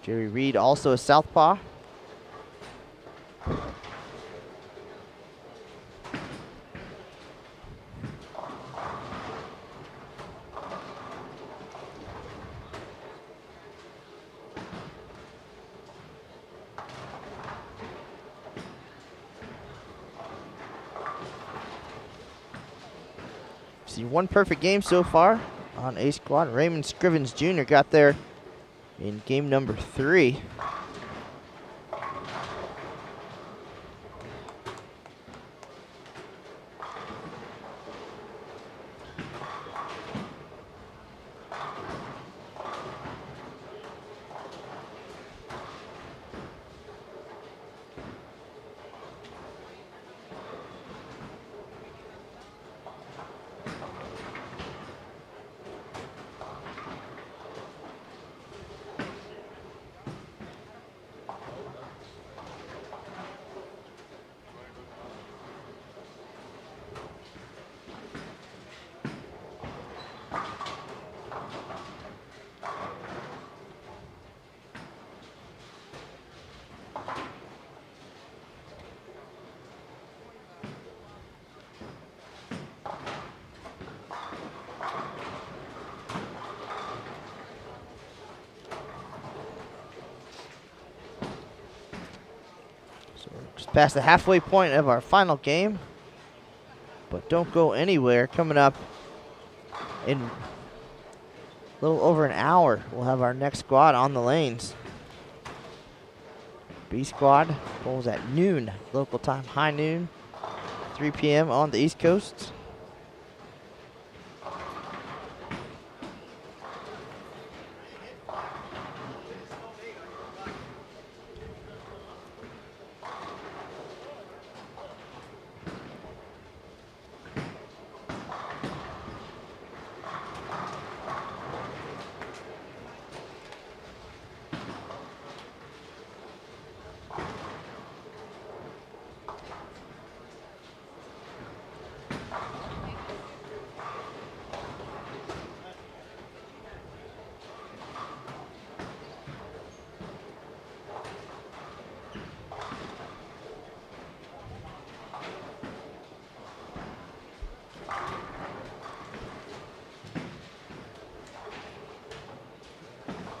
Jerry Reed also a southpaw. See, one perfect game so far on A Squad. Raymond Scrivens Jr. got there in game number 3. past the halfway point of our final game. But don't go anywhere. Coming up in a little over an hour, we'll have our next squad on the lanes. B squad bowls at noon, local time, high noon, 3 p.m. on the East Coast.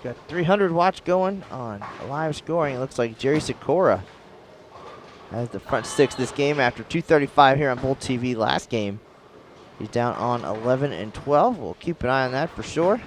Got 300 watch going on live scoring. It looks like Jerry Sikora has the front six this game after 235 here on Bowl TV last game. He's down on 11 and 12. We'll keep an eye on that for sure.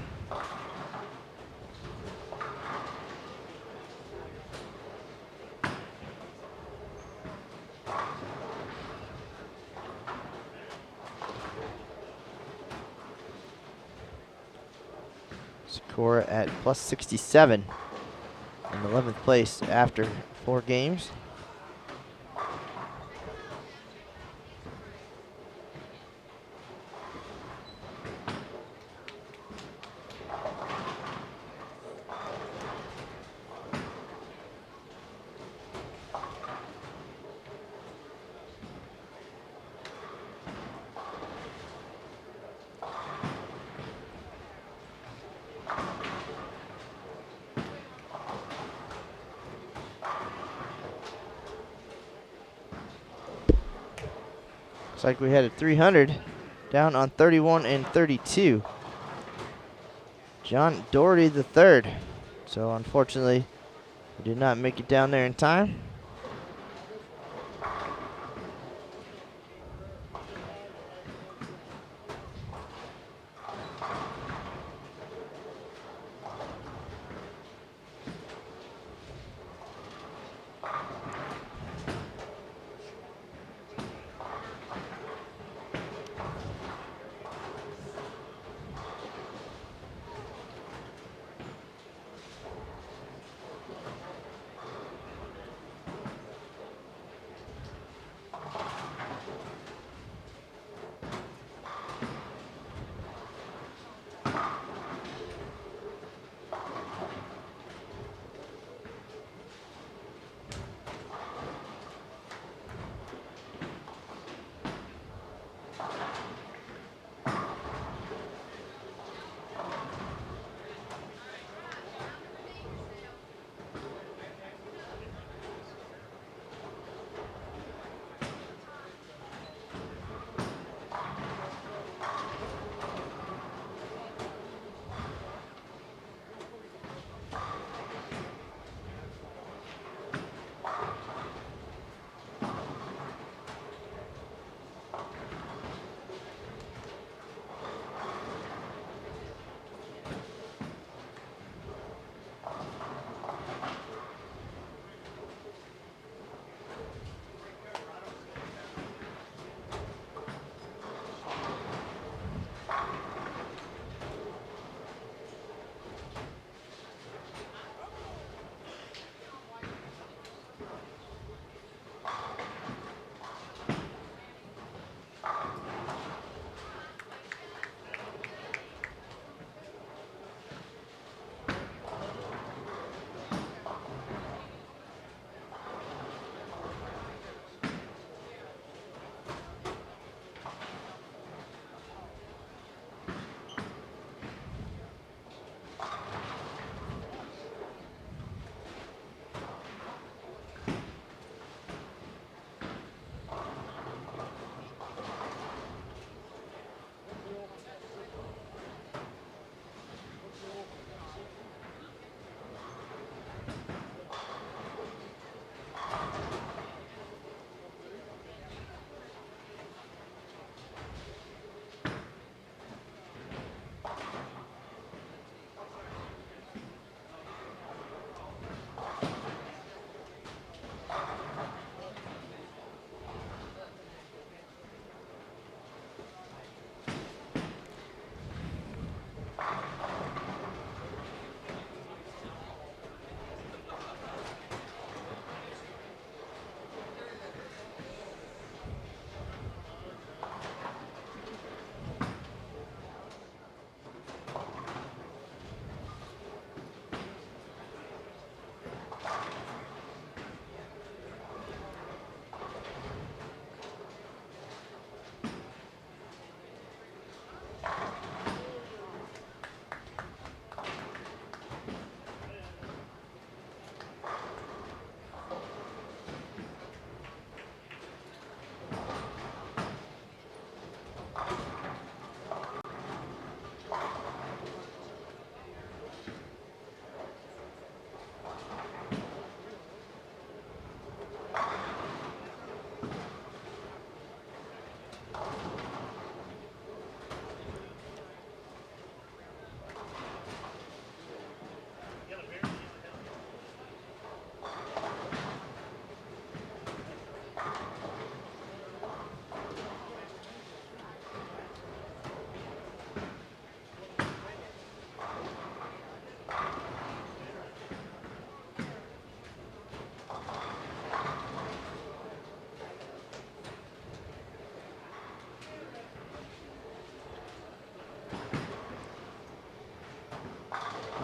Sikora at plus 67 in 11th place after 4 games. Looks like we had a 300 down on 31 and 32. John Doherty the third. So unfortunately, we did not make it down there in time.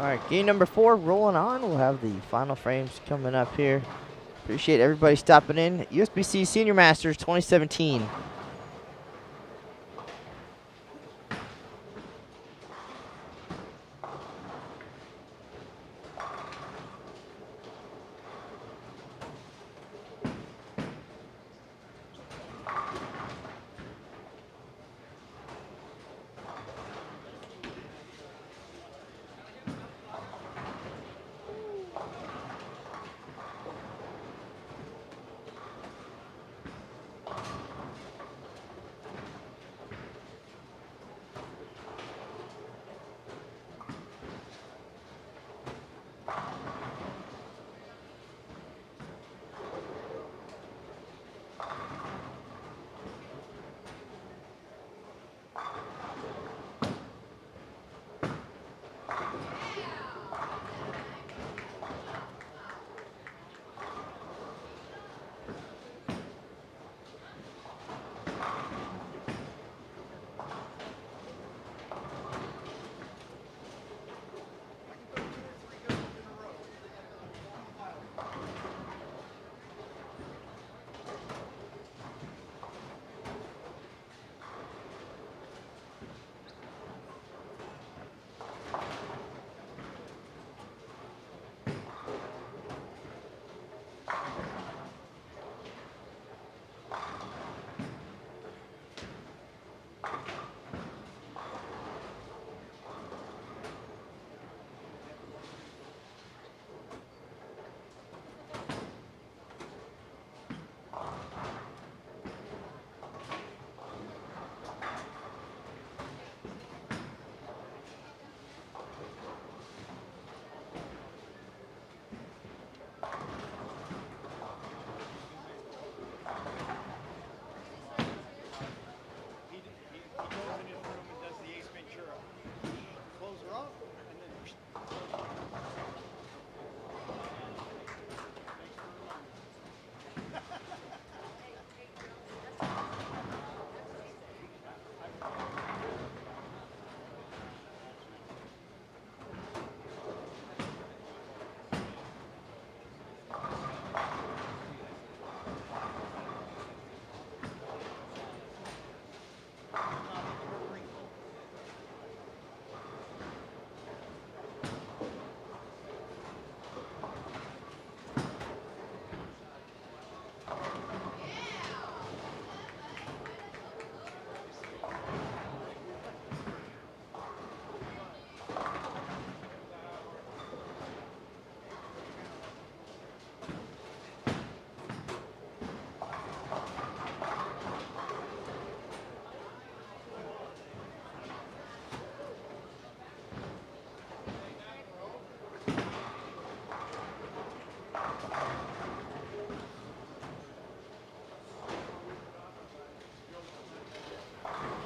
All right, game number 4 rolling on. We'll have the final frames coming up here. Appreciate everybody stopping in. USBC Senior Masters 2017.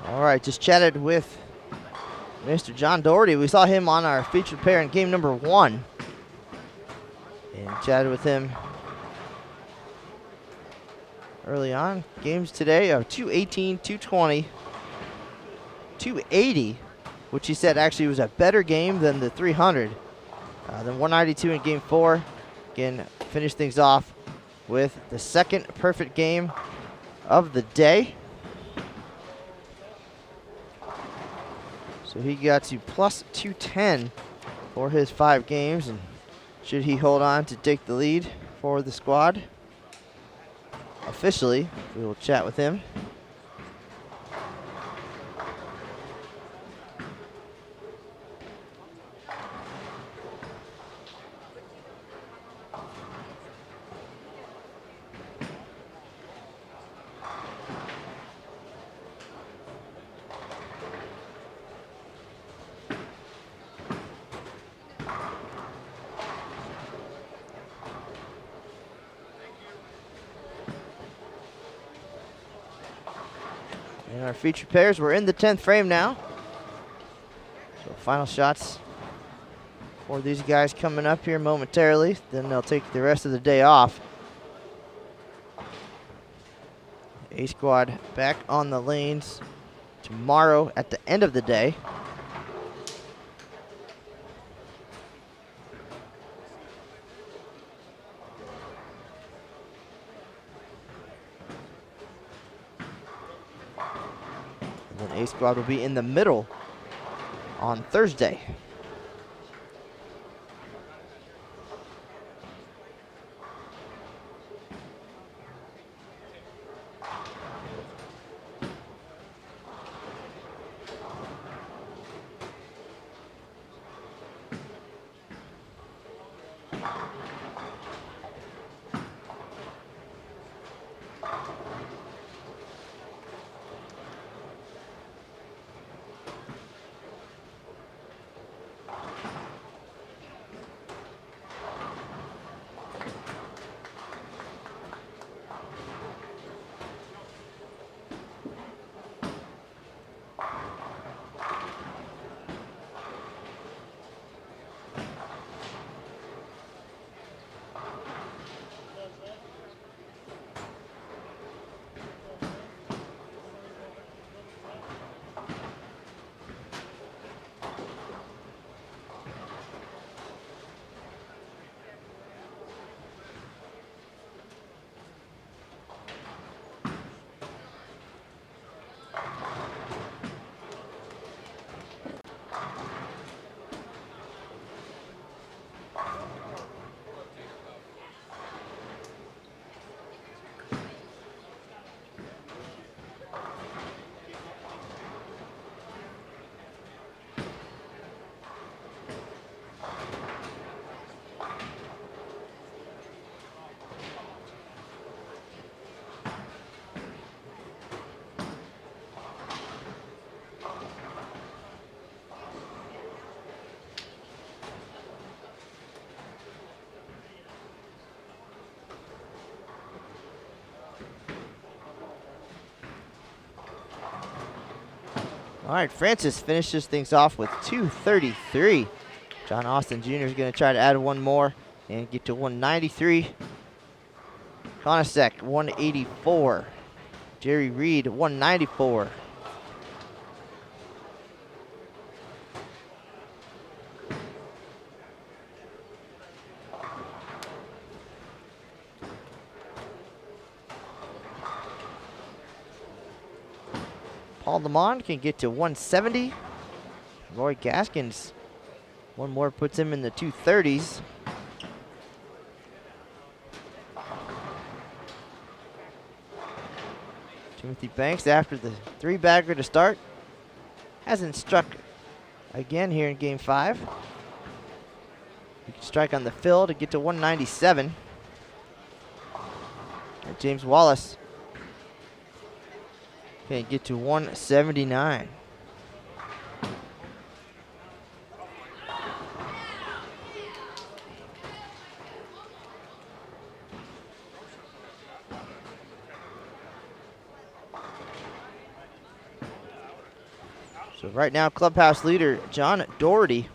All right, just chatted with Mr. John Doherty. We saw him on our featured pair in game number 1. And chatted with him early on. Games today are 218, 220, 280, which he said actually was a better game than the 300. Then 192 in game 4. Again, finished things off with the second perfect game of the day. So he got to plus 210 for his 5 games, and should he hold on to take the lead for the squad officially, we will chat with him. And our featured pairs, we're in the 10th frame now. So final shots for these guys coming up here momentarily. Then they'll take the rest of the day off. A squad back on the lanes tomorrow at the end of the day. A squad will be in the middle on Thursday. All right, Francis finishes things off with 233. John Austin Jr. is going to try to add one more and get to 193. Konasek, 184. Jerry Reed, 194. Paul Lamond can get to 170. Roy Gaskins, one more puts him in the 230s. Timothy Banks, after the three-bagger to start, hasn't struck again here in Game 5. He can strike on the fill to get to 197. And James Wallace can get to 179. So right now, clubhouse leader John Doherty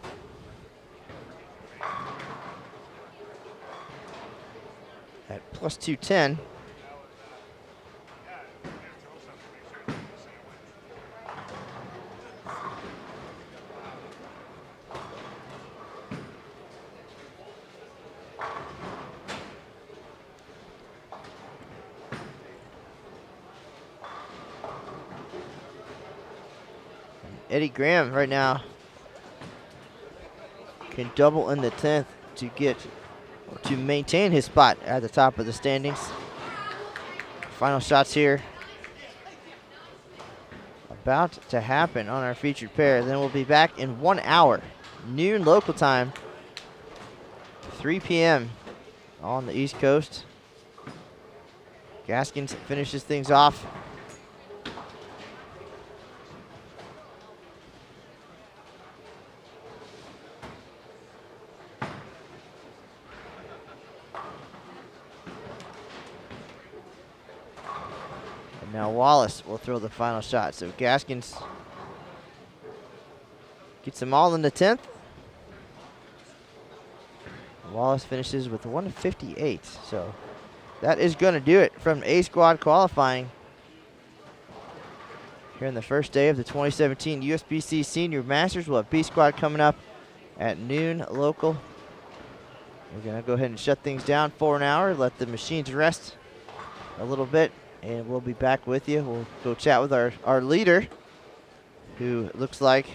at plus 210. Eddie Graham right now can double in the 10th to maintain his spot at the top of the standings. Final shots here about to happen on our featured pair. Then we'll be back in 1 hour, noon local time, 3 p.m. on the East Coast. Gaskins finishes things off. Now Wallace will throw the final shot. So Gaskins gets them all in the 10th. Wallace finishes with 158. So that is going to do it from A squad qualifying here in the first day of the 2017 USBC Senior Masters. We'll have B squad coming up at noon local. We're going to go ahead and shut things down for an hour, let the machines rest a little bit, and we'll be back with you. We'll go chat with our leader, who looks like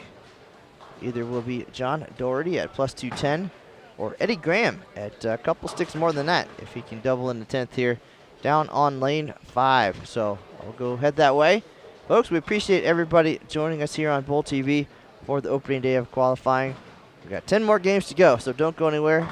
either will be John Doherty at plus 210 or Eddie Graham at a couple sticks more than that if he can double in the 10th here down on lane 5. So I'll go head that way. Folks, we appreciate everybody joining us here on Bull TV for the opening day of qualifying. We've got 10 more games to go, so don't go anywhere.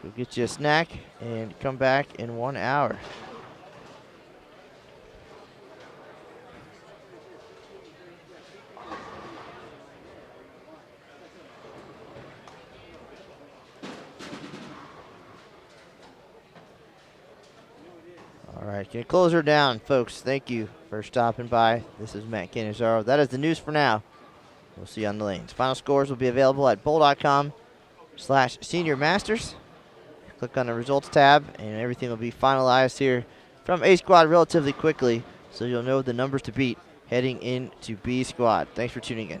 We'll get you a snack and come back in 1 hour. All right, gonna close her down, folks. Thank you for stopping by. This is Matt Canizaro. That is the news for now. We'll see you on the lanes. Final scores will be available at bull.com/Senior Masters. Click on the results tab, and everything will be finalized here from A Squad relatively quickly, so you'll know the numbers to beat heading into B Squad. Thanks for tuning in.